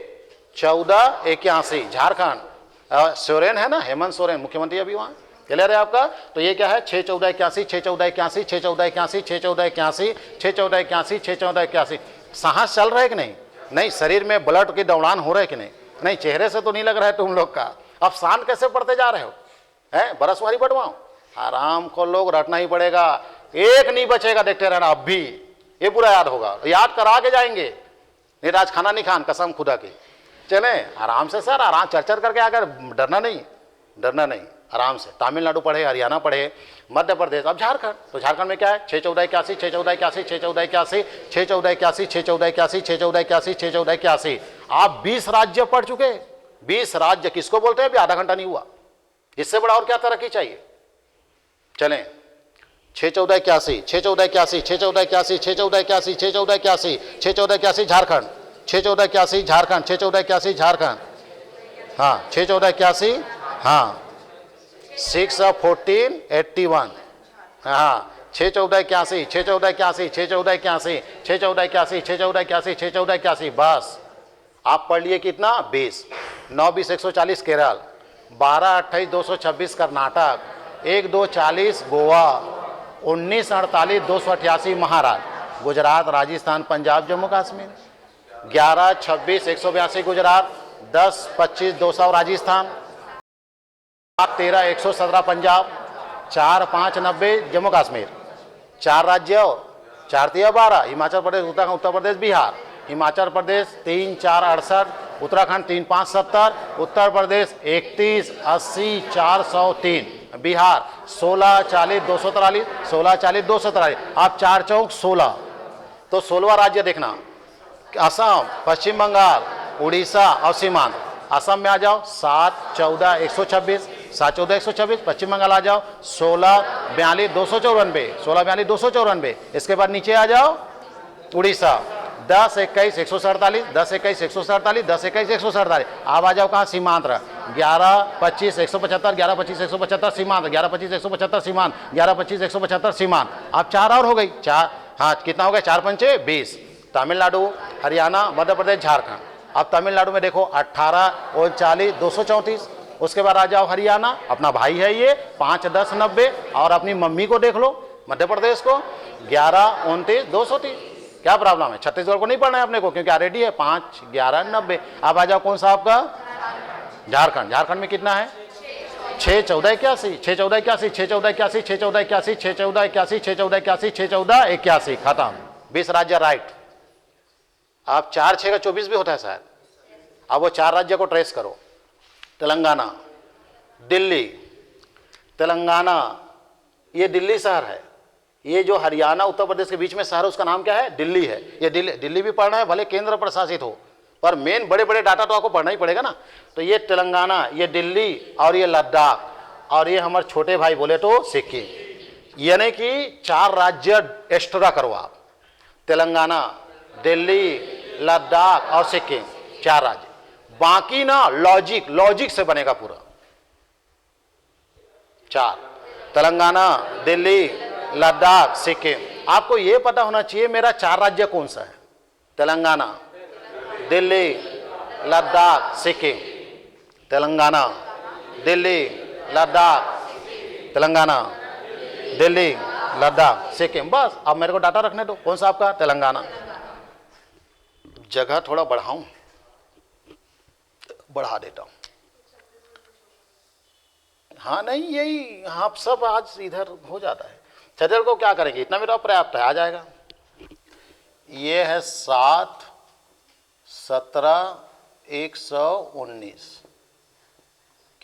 14, 81 झारखंड। सोरेन है ना, हेमंत सोरेन मुख्यमंत्री अभी वहाँ। क्लियर है आपका? तो ये क्या है? 6, 14, 81, 6, 14, 81, 6, 14, 81, 6, 14, 81, 6, 14, 81, 6, 14, 81। सांस चल रहा है कि नहीं? नहीं। शरीर में ब्लड की दौड़ान हो रहा है कि नहीं? नहीं। चेहरे से तो नहीं लग रहा है तुम लोग का। अब शांत कैसे पढ़ते जा रहे हो? है बरसवारी बढ़वाओ? आराम को लोग रटना ही पड़ेगा, एक नहीं बचेगा, देखते रहना। अब भी ये पूरा याद होगा, याद करा के जाएंगे। नहीं आज खाना नहीं खान, कसम खुदा की। चले आराम से सर, आराम चर्चा करके आकर, डरना नहीं, डरना नहीं, आराम से। तमिलनाडु पढ़े, हरियाणा पढ़े, मध्य प्रदेश। अब झारखंड, तो झारखंड में क्या है? 6, 14, 81, 6, 14, 81, 6, 14, 81, 6, 14, 81, 6, 14, 81, 6, 14, 81, 6, 14, 81। आप 20 राज्य पढ़ चुके। 20 राज्य किसको बोलते हैं? अभी आधा घंटा नहीं हुआ, इससे बड़ा और क्या तरक्की चाहिए? चलें, 6, 14, 81, 6, 14, 81, 6, 14, 81, 6, 14, 81, 6, 14, 81, 6, 14, 81 झारखंड, 6, 14, 81 झारखंड, 6, 14, 81 झारखंड। हाँ 6, 14, 81। हाँ 6, 14, 81। हाँ 6, 14, 81, 6, 14, 81, 6, 14, 81, 6, 14, 81, 6, 14, 81, 6, 14, 81। बस आप पढ़ लिए कितना? 20। 9, 20, 140 केरल, 12, 28, 226 कर्नाटक, 1, 2, 40 गोवा, 19, 48, 288 महाराष्ट्र, गुजरात, राजस्थान, पंजाब, जम्मू कश्मीर। 11, 26, 182 गुजरात, 10, 25, 200 राजस्थान, 7, 13, 117 पंजाब, 4, 5, 90 जम्मू कश्मीर। 4 राज्य और 4, 3, 12 हिमाचल प्रदेश, उत्तराखंड, उत्तर प्रदेश, बिहार। हिमाचल प्रदेश 3, 4, 68, उत्तराखंड 3, 5, 70, उत्तर प्रदेश 31, 80, 403, बिहार 16 40 243, 16 40 243, आप 4 चौक 16, तो 16वां राज्य देखना, असम, पश्चिम बंगाल, उड़ीसा और सीमांत। असम में आ जाओ 7 14 126, 7 14 126, पश्चिम बंगाल आ जाओ 16 42 294, 16 42 294, इसके बाद नीचे आ जाओ उड़ीसा 10 21 147, 10 21 147, 10 21 147, अब आ जाओ कहाँ सीमांत, 11 25 175, 11 25 175 सीमांत, 11 25 175 सीमांत, 11 25 175 सीमांत। अब 4 और हो गई, 4, हाँ कितना हो गया, 4 पंचे 20, तमिलनाडु, हरियाणा, मध्य प्रदेश, झारखंड। अब तमिलनाडु में देखो 18 39 234, उसके बाद आ जाओ हरियाणा, अपना भाई है ये, 5 10 90, और अपनी मम्मी को देख लो मध्य प्रदेश को, 11 29 230। क्या प्रॉब्लम है, छत्तीसगढ़ को नहीं पढ़ना है अपने को क्योंकि ऑलरेडी है 5 11 90। अब आ जाओ कौन सा आपका, झारखंड, झारखंड में कितना है 6 14 81, 6 14 81, 6 14 81, 6 14 81, 6 14 81, 6 14 81, 6 14 81, खत्म, 20 राज्य राइट। अब 4 6 का 24 भी होता है शायद। अब वो 4 राज्य को ट्रेस करो, तेलंगाना, दिल्ली, तेलंगाना, ये दिल्ली शहर है, ये जो हरियाणा उत्तर प्रदेश के बीच में शहर है उसका नाम क्या है, दिल्ली है। ये दिल्ली भी पढ़ना है, भले केंद्र प्रशासित हो, पर मेन बड़े बड़े डाटा तो आपको पढ़ना ही पड़ेगा ना। तो ये तेलंगाना, ये दिल्ली और ये लद्दाख, और ये हमारे छोटे भाई बोले तो सिक्किम, यानी कि 4 राज्य एक्स्ट्रा करो आप, तेलंगाना, दिल्ली, लद्दाख और सिक्किम, 4 राज्य। बाकी ना लॉजिक से बनेगा पूरा। 4 तेलंगाना, दिल्ली, लद्दाख, सिक्किम। आपको यह पता होना चाहिए मेरा 4 राज्य कौन सा है, तेलंगाना, दिल्ली, लद्दाख, सिक्किम, तेलंगाना, दिल्ली, लद्दाख, तेलंगाना, दिल्ली, लद्दाख, सिक्किम, बस। अब मेरे को डाटा रखने दो, कौन सा आपका, तेलंगाना। जगह थोड़ा बढ़ाऊं, बढ़ा देता हूं, हाँ नहीं यही आप सब आज इधर हो जाता है। छतर को क्या करेंगे, इतना मेरा पर्याप्त है, आ जाएगा। ये है 7 17 119,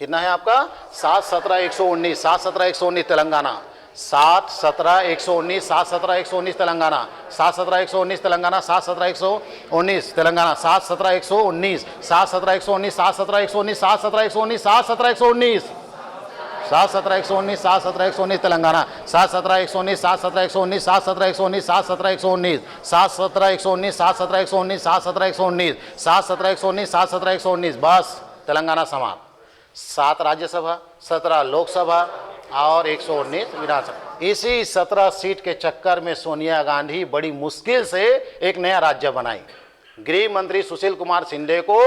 कितना है आपका, 7 17 119, 7 17 119 तेलंगाना, 7 17 119, 7 17 119 तेलंगाना, 7 17 119 तेलंगाना, 7 17 119 तेलंगाना, 7 17 119, 7 17 119, 7 17 119, 7 17 119, 7 17 119, 7 17 119, 7 17 119 तेलंगाना, 7 17 119, 7 17 119, 7 17 119, 7 17 119, 7 17 119, 7 17 119, 7 17 119, 7 17 119, 7 17 119, बस तेलंगाना समाप्त। 7 राज्यसभा, 17 लोकसभा और 119 विधानसभा। इसी 17 सीट के चक्कर में सोनिया गांधी बड़ी मुश्किल से एक नया राज्य बनाई। गृह मंत्री सुशील कुमार शिंदे को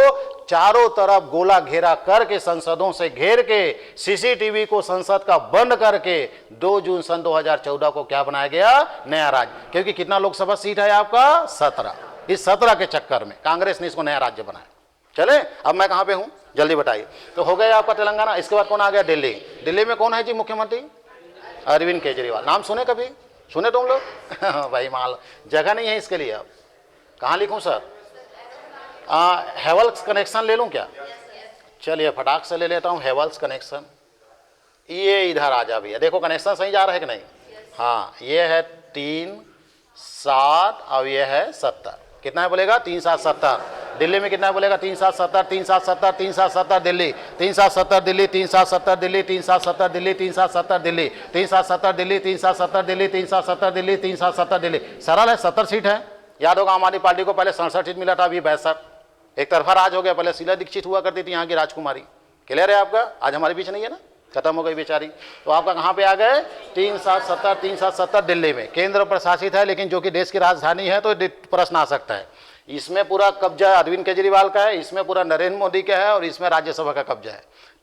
चारों तरफ गोला घेरा करके, संसदों से घेर के, सीसीटीवी को संसद का बंद करके 2 जून सन 2014 को क्या बनाया गया, नया राज्य। क्योंकि कितना लोकसभा सीट है आपका, 17। इस 17 के चक्कर में कांग्रेस ने इसको नया राज्य बनाया। चले, अब मैं कहां पे हूं, जल्दी बताइए। तो हो गया आपका तेलंगाना। इसके बाद कौन आ गया, दिल्ली। दिल्ली में कौन है जी मुख्यमंत्री, अरविंद केजरीवाल। नाम सुने कभी, सुने तुम लोग भाई माल जगह नहीं है इसके लिए। अब कहाँ लिखूं सर, हेवल्स कनेक्शन ले लूं क्या, चलिए फटाक से ले लेता हूं हेवल्स कनेक्शन। ये इधर आ जा भैया, देखो कनेक्शन सही जा रहा है कि नहीं। हाँ, ये है 3 7 और ये है 70। कितना है बोलेगा, 3 7 70। दिल्ली में कितना है बोलेगा, 3 7 70, 3 7 70, 3 7 70 दिल्ली, 3 7 70 दिल्ली, 3 7 70 दिल्ली, 3 7 70 दिल्ली, 3 7 70 दिल्ली, 3 7 70 दिल्ली, 3 7 70 दिल्ली, 3 7 70 दिल्ली, 3 7 70 दिल्ली। सरल है, 70 सीट है। याद होगा आम आदमी पार्टी को पहले 67 सीट मिला था, अभी 62। एक तरफा राज हो गया। पहले शीला दीक्षित हुआ करती थी यहाँ की राजकुमारी। क्लियर है आपका, आज हमारे बीच नहीं है ना, खत्म हो गई बेचारी। तो आपका कहाँ पे आ गए, 3 7 70, 3 7 70 दिल्ली में। केंद्र प्रशासित है लेकिन जो कि देश की राजधानी है, तो प्रश्न आ सकता है। इसमें पूरा कब्जा अरविंद केजरीवाल का है, इसमें पूरा नरेंद्र मोदी का है, और इसमें राज्यसभा का कब्जा है।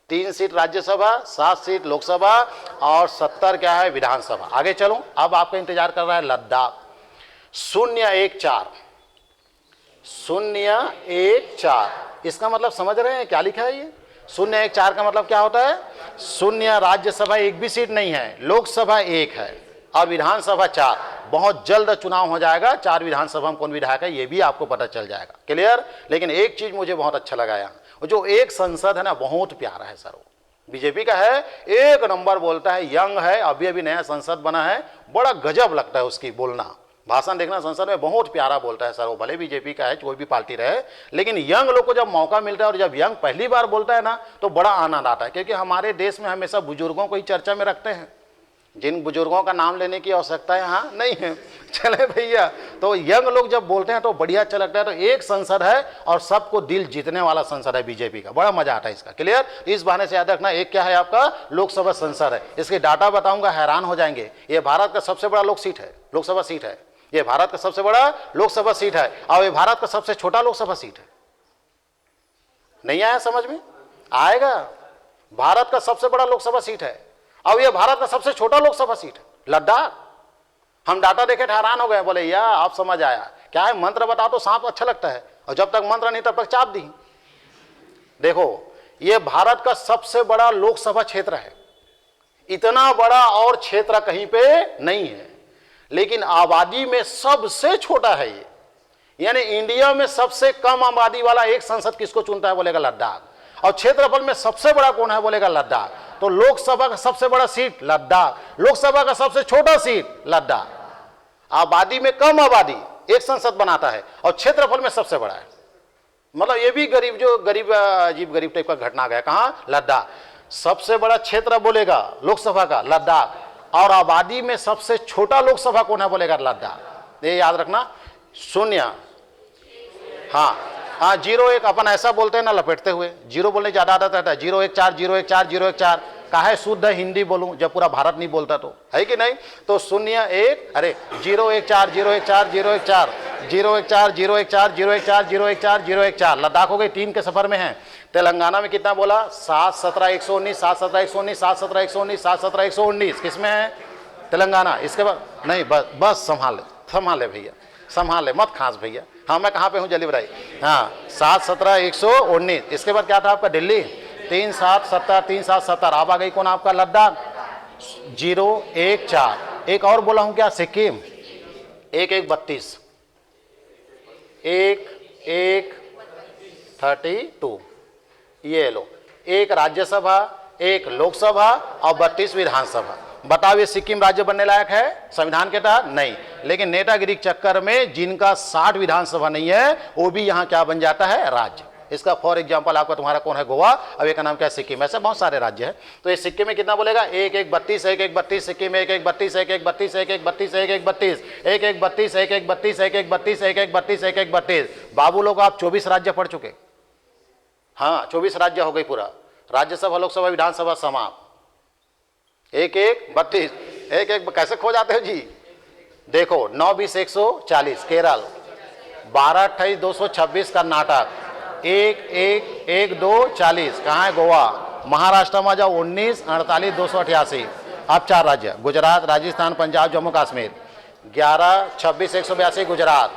3 सीट राज्यसभा, 7 सीट लोकसभा और 70 क्या है विधानसभा। आगे चलो, अब आपका इंतजार कर रहा है लद्दाख। 014 014, इसका मतलब समझ रहे हैं क्या लिखा है ये। 014 का मतलब क्या होता है, 0 राज्यसभा एक भी सीट नहीं है, लोकसभा 1 है और विधानसभा 4। बहुत जल्द चुनाव हो जाएगा, 4 विधानसभा में कौन विधायक है ये भी आपको पता चल जाएगा। क्लियर। लेकिन एक चीज मुझे बहुत अच्छा लगा यहाँ, जो एक संसद है ना, बहुत प्यारा है सर। बीजेपी का है, एक नंबर बोलता है, यंग है, अभी अभी नया संसद बना है, बड़ा गजब लगता है उसकी बोलना, भाषण देखना संसद में बहुत प्यारा बोलता है सर। वो भले बीजेपी का है, कोई भी पार्टी रहे, लेकिन यंग लोग को जब मौका मिलता है और जब यंग पहली बार बोलता है ना तो बड़ा आनंद आता है। क्योंकि हमारे देश में हमेशा बुजुर्गों को ही चर्चा में रखते हैं, जिन बुजुर्गों का नाम लेने की आवश्यकता यहाँ नहीं है। चले भैया, तो यंग लोग जब बोलते हैं तो बढ़िया अच्छा लगता है। तो एक संसद है और सबको दिल जीतने वाला संसद है बीजेपी का, बड़ा मजा आता है इसका। क्लियर? इस बहाने से याद रखना, एक क्या है आपका लोकसभा संसद है। इसके डाटा बताऊंगा, हैरान हो जाएंगे। ये भारत का सबसे बड़ा लोकसभा सीट है। ये भारत का सबसे बड़ा लोकसभा सीट है और ये भारत का सबसे छोटा लोकसभा सीट है। नहीं आया समझ में? आएगा। भारत का सबसे बड़ा लोकसभा सीट है और यह भारत का सबसे छोटा लोकसभा सीट है, लद्दाख। हम डाटा देखे हैरान हो गए, बोले या आप समझ आया क्या है? मंत्र बताओ तो सांप अच्छा लगता है और जब तक मंत्र नहीं तब तक चाप दी। देखो, यह भारत का सबसे बड़ा लोकसभा क्षेत्र है। इतना बड़ा और क्षेत्र कहीं पे नहीं है, लेकिन आबादी में सबसे छोटा है ये। यानी इंडिया में सबसे कम आबादी वाला एक संसद किसको चुनता है? बोलेगा लद्दाख। और क्षेत्रफल में सबसे बड़ा कौन है? बोलेगा लद्दाख। तो लोकसभा का सबसे बड़ा सीट लद्दाख, लोकसभा का सबसे छोटा सीट लद्दाख। आबादी में कम आबादी एक संसद बनाता है और क्षेत्रफल में सबसे बड़ा है। मतलब ये भी गरीब अजीब टाइप का घटना गया। कहां? लद्दाख। सबसे बड़ा क्षेत्र बोलेगा लोकसभा का लद्दाख, और आबादी में सबसे छोटा लोकसभा कौन है? बोलेगा लद्दाख। ये याद रखना। शून्य, हाँ 0-1 अपन ऐसा बोलते हैं ना लपेटते हुए, जीरो बोलने ज्यादा आदत रहता है। 014 014 014 काहे शुद्ध हिंदी बोलूं जब पूरा भारत नहीं बोलता, तो है कि नहीं? तो 0-1, अरे 014 014 014 014 014 014 014 014। लद्दाख हो गई, 3 के सफर में है। तेलंगाना में कितना बोला? 7 17 119 7 17 119 7 17 119 7 17 119। किसमें है? तेलंगाना। इसके बाद नहीं, बस संभाले भैया, संभाले, मत खास भैया। हाँ, मैं कहाँ पे हूँ जल्दी बताइए। हाँ 7 17 119। इसके बाद क्या था आपका? दिल्ली। 3 7 70 3 7 70। अब आ गई कौन? आपका लद्दाख। 014। एक और बोला हूँ क्या? सिक्किम। 1 1 32 1 1 32। ये लो, एक राज्यसभा, एक लोकसभा और 32 विधानसभा। बताओ ये सिक्किम राज्य बनने लायक है संविधान के तहत? नहीं। लेकिन नेतागिरी के चक्कर में जिनका 60 विधानसभा नहीं है वो भी यहाँ क्या बन जाता है? राज्य। इसका फॉर एग्जांपल आपका तुम्हारा कौन है? गोवा। अब एक का नाम क्या है? सिक्किम। ऐसे बहुत सारे राज्य है। तो ये सिक्किम में कितना बोलेगा? 1 1 32 1 1 32 सिक्किम 1 1 32 1 1 32 1 1 32 1 1 32 1 1 32 1 1 32 1 1 32 1 1 32 1 1 32। बाबू लोग आप 24 राज्य पढ़ चुके। हाँ 24 राज्य हो गई पूरा। राज्यसभा लोकसभा विधानसभा समाप्त। 1 1 32 1 1 कैसे खो जाते हो जी? देखो 9 20 140 केरल, 12 28 226 कर्नाटक, 1 1 1 2 40 कहाँ है? गोवा। महाराष्ट्र में जाओ 19 48 288। अब 4 राज्य, गुजरात राजस्थान पंजाब जम्मू कश्मीर। 11 26 182 गुजरात,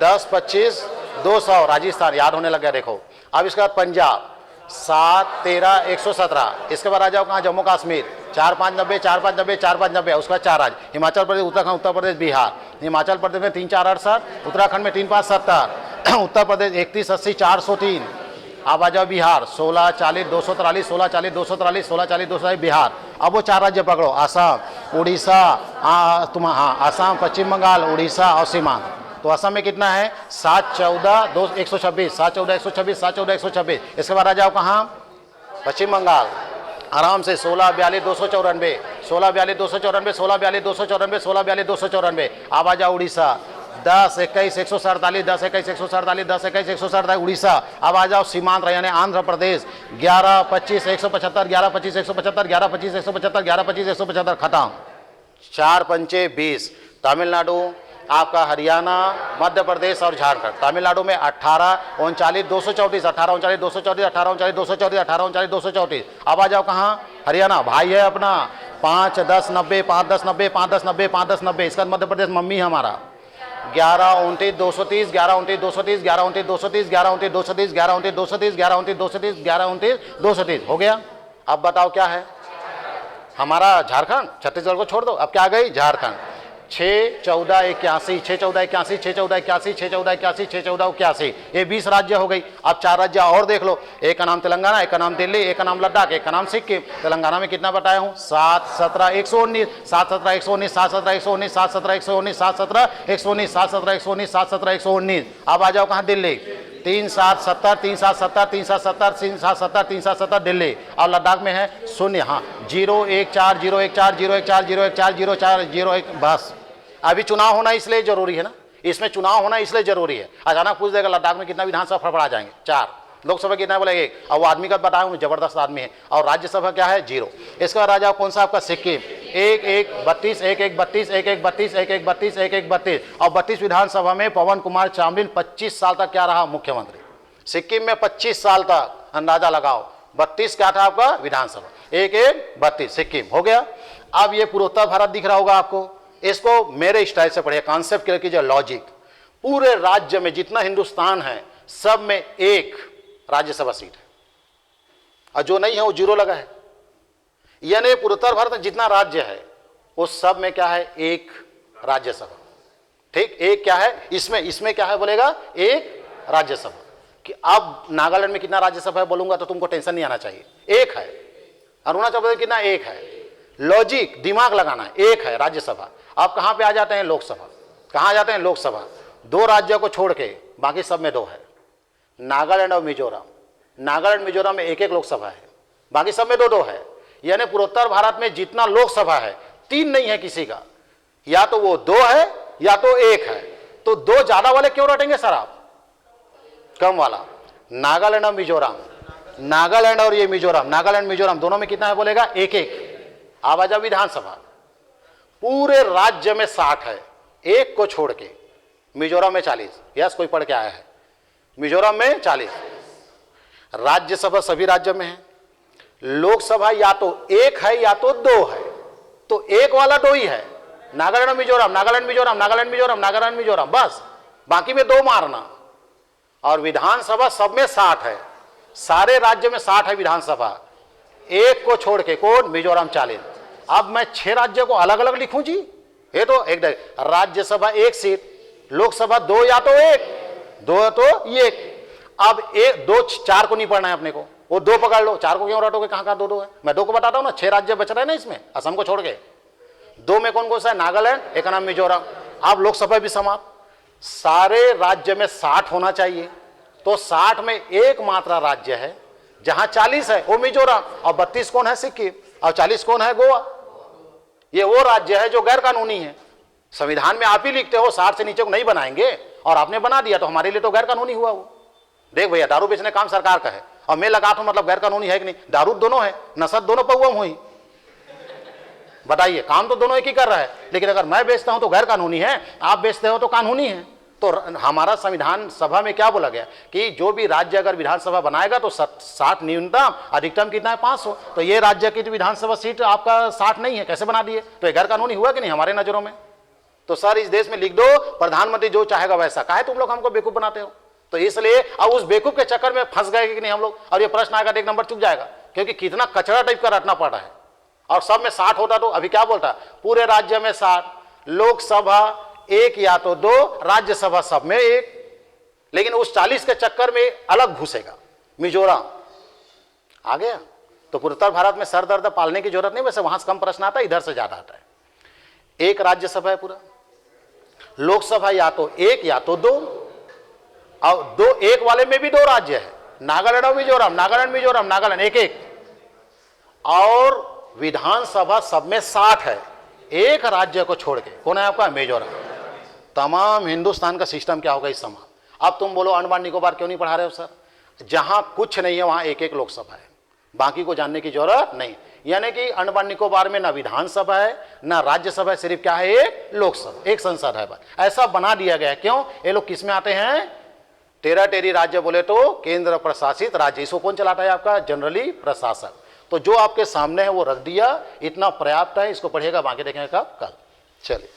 10 25 200 राजस्थान। याद होने लग गया देखो। अब इसके बाद पंजाब 7 13 117। इसके बाद आ जाओ कहाँ? जम्मू कश्मीर 4 5 90 4 5 90 4 5 90। उसका 4 राज्य, हिमाचल प्रदेश उत्तराखंड उत्तर प्रदेश बिहार। हिमाचल प्रदेश में 3 4 68, उत्तराखंड में 3 5 70, उत्तर प्रदेश 31 80 403। अब आ जाओ बिहार 16 40 243 16 40 243 16 40 243 बिहार। अब वो 4 राज्य पकड़ो, असम उड़ीसा, असम पश्चिम बंगाल उड़ीसा और सीमांत। तो असम में कितना है? 7 14 2 126 7 14 126 7 14 126। इसके बाद आ जाओ कहाँ? पश्चिम बंगाल आराम से 16 42 294 16 42 294 16 42 294 16 42 294। अब आ जाओ उड़ीसा 10 21 147 10 21 147 10 21 147 उड़ीसा। अब आ जाओ सीमांत यानी आंध्र प्रदेश 11 25 175 11 25 175 11 25 175 11 25 175 खत्म। 4 पंचे 20। तमिलनाडु आपका, हरियाणा, मध्य प्रदेश और झारखंड। तमिलनाडु में 18 39 234 18 39 234 18 39 234 18 39 234। अब आ जाओ कहाँ? हरियाणा भाई है अपना 5 10 90 5 10 90 5 10 90 5 10 90। इसका मध्य प्रदेश मम्मी है हमारा 11 29 230 11 29 230 11 29 230 11 29 230 11 29 230 11 29 230 11 29 230 हो गया। अब बताओ क्या है? हमारा झारखंड। छत्तीसगढ़ को छोड़ दो, अब क्या आ गई? झारखंड। 6 14 81, 6 14 81, 6 14 81, 6 14 81, 6 14 81, ये 20 राज्य हो गई। अब 4 राज्य और देख लो, एक का नाम तेलंगाना, एक का नाम दिल्ली, एक का नाम लद्दाख, एक का नाम सिक्किम। तेलंगाना में कितना बताया हूँ? 7 17 119, 7 17 119, 7 17 119, 7 17 119, 7 17 119, 7 17 119, 7 17 119। अब आ जाओ कहाँ? दिल्ली। 3 7 70, 3 7 70, 3 7 70, 3 7 70, 3 7 70 दिल्ली। और लद्दाख में है 0, हाँ 0 1 4 0 1 4 0 1 4 0 1 4 0 4 0 1। बस अभी चुनाव होना इसलिए जरूरी है ना, इसमें चुनाव होना इसलिए जरूरी है। अचानक पूछ देगा लद्दाख में कितना विधानसभा फड़फड़ा जाएंगे? 4। लोकसभा कितना बोले? 1। और वो आदमी का बताया हूँ, जबरदस्त आदमी है। और राज्यसभा क्या है? 0। इसके बाद राजा कौन सा आपका? सिक्किम। 1 1 32, 1 1 32, 1 1 32, 1 1 32, 1 1 32। और 32 विधानसभा में पवन कुमार चामलिन 25 साल तक क्या रहा? मुख्यमंत्री। सिक्किम में 25 साल तक, अंदाजा लगाओ। 32 क्या था आपका? विधानसभा। 1 1 32 सिक्किम हो गया। अब ये पूर्वोत्तर भारत दिख रहा होगा आपको, इसको मेरे स्टाइल से पढ़िए, कॉन्सेप्ट क्लियर कीजिए, लॉजिक। पूरे राज्य में जितना हिंदुस्तान है सब में एक राज्यसभा सीट है, और जो नहीं है वो 0 लगा है। यानी पूर्वोत्तर भारत में जितना राज्य है उस सब में क्या है? एक राज्यसभा। ठीक, एक क्या है इसमें क्या है बोलेगा? एक राज्यसभा। कि अब नागालैंड में कितना राज्यसभा है बोलूंगा तो तुमको टेंशन नहीं आना चाहिए, एक है। अरुणाचल प्रदेश कितना? एक है। लॉजिक, दिमाग लगाना है, एक है राज्यसभा। आप कहां पे आ जाते हैं? लोकसभा। कहां आ जाते हैं? लोकसभा। 2 राज्यों को छोड़ के बाकी सब में 2 है, नागालैंड और मिजोरम। नागालैंड मिजोरम में 1 1 लोकसभा है, बाकी सब में 2 2 है। यानी पूर्वोत्तर भारत में जितना लोकसभा है 3 नहीं है किसी का, या तो वो 2 है या तो 1 है। तो 2 ज्यादा वाले क्यों रटेंगे सर आप? कम वाला। नागालैंड और मिजोरम, नागालैंड और ये मिजोरम, नागालैंड मिजोरम दोनों में कितना है बोलेगा? 1 1। आवाजा विधानसभा पूरे राज्य में 60 है, 1 को छोड़ के। मिजोरम में 40। यस, कोई पढ़ के आया है? मिजोरम में 40। राज्यसभा सभी राज्यों में है। लोकसभा या तो 1 है या तो 2 है, तो 1 वाला 2 ही है। नागालैंड और मिजोरम, नागालैंड मिजोरम, नागालैंड मिजोरम, नागालैंड मिजोरम, बस। बाकी में 2 मारना। और विधानसभा सब में 60 है, सारे राज्य में 60 है विधानसभा, 1 को छोड़ के। कौन? मिजोरम 40। अब मैं 6 राज्यों को अलग अलग लिखूं जी? ये तो एक राज्यसभा 1 सीट, लोकसभा 2 या तो 1, 2 तो 1। अब 1 2 4 को नहीं पढ़ना है अपने को, वो 2 पकड़ लो। 4 को क्यों रटोगे? कहां कहां 2 2 है? मैं 2 को बताता हूं ना। 6 राज्य बच रहे हैं ना इसमें, असम को छोड़ के। 2 में कौन कौन सा है? नागालैंड, एक का नाम मिजोरम। अब लोकसभा भी समाप्त। सारे राज्य में 60 होना चाहिए, तो 60 में एकमात्र राज्य है जहां 40 है, वो मिजोरम। और 32 कौन है? सिक्किम। और 40 कौन है? गोवा। ये वो राज्य है जो गैर कानूनी है। संविधान में आप ही लिखते हो 60 से नीचे को नहीं बनाएंगे, और आपने बना दिया तो हमारे लिए तो गैर कानूनी हुआ वो। देख भैया, दारू बेचने काम सरकार का है और मैं लगा हूं, मतलब गैर कानूनी है कि नहीं? दारू दोनों है, नशा दोनों पौआ हुई। बताइए, काम तो दोनों एक ही कर रहा है, लेकिन अगर मैं बेचता हूं तो गैर कानूनी है, आप बेचते हो तो कानूनी है। तो हमारा संविधान सभा में क्या बोला गया कि जो भी राज्य अगर विधानसभा बनाएगा तो 60 न्यूनतम, अधिकतम कितना है? 500। तो ये राज्य की विधानसभा सीट आपका 60 नहीं है, कैसे बना दिए? तो ये गैर कानूनी हुआ कि नहीं हमारे नजरों में? तो सर इस देश में लिख दो, प्रधानमंत्री जो चाहेगा वैसा। काहे तुम लोग हमको बेवकूफ बनाते हो? तो इसलिए अब उस बेवकूफ के चक्कर में फंस गए कि नहीं हम लोग, और ये प्रश्न आएगा 1 नंबर चुक जाएगा, क्योंकि कितना कचरा टाइप का रटना पड़ रहा है। और सब में 60 होता तो अभी क्या बोलता? पूरे राज्य में 60, लोकसभा 1 या तो 2, राज्यसभा सब में 1। लेकिन उस 40 के चक्कर में अलग घुसेगा मिजोरम। आ गया? तो पूर्वोत्तर भारत में सर दर्द पालने की जरूरत नहीं, वैसे वहां से कम प्रश्न आता है, इधर से ज्यादा आता है। 1 राज्यसभा है पूरा, लोकसभा या तो 1 या तो 2, और 2 1 वाले में भी 2 राज्य है, नागालैंड और मिजोरम, नागालैंड मिजोरम, नागालैंड 1 1। और विधानसभा सब में 60 है, 1 राज्य को छोड़ के। कौन है आपका? मिजोरम। तमाम हिंदुस्तान का सिस्टम क्या होगा इस समय? अब तुम बोलो अंडमान निकोबार क्यों नहीं पढ़ा रहे हो सर? जहां कुछ नहीं है वहां 1 1 लोकसभा है, बाकी को जानने की जरूरत नहीं। यानी कि अंडमान निकोबार में ना विधानसभा है ना राज्यसभा है, सिर्फ क्या है? 1 लोकसभा, 1 संसद है। ऐसा बना दिया गया। क्यों? ये लोग किस में आते हैं? टेराटेरी राज्य बोले तो केंद्र प्रशासित राज्य। इसको कौन चलाता है? आपका जनरली प्रशासक। तो जो आपके सामने है वो रख दिया, इतना पर्याप्त है। इसको पढ़िएगा, बाकी देखेंगे कब? कल। चलिए।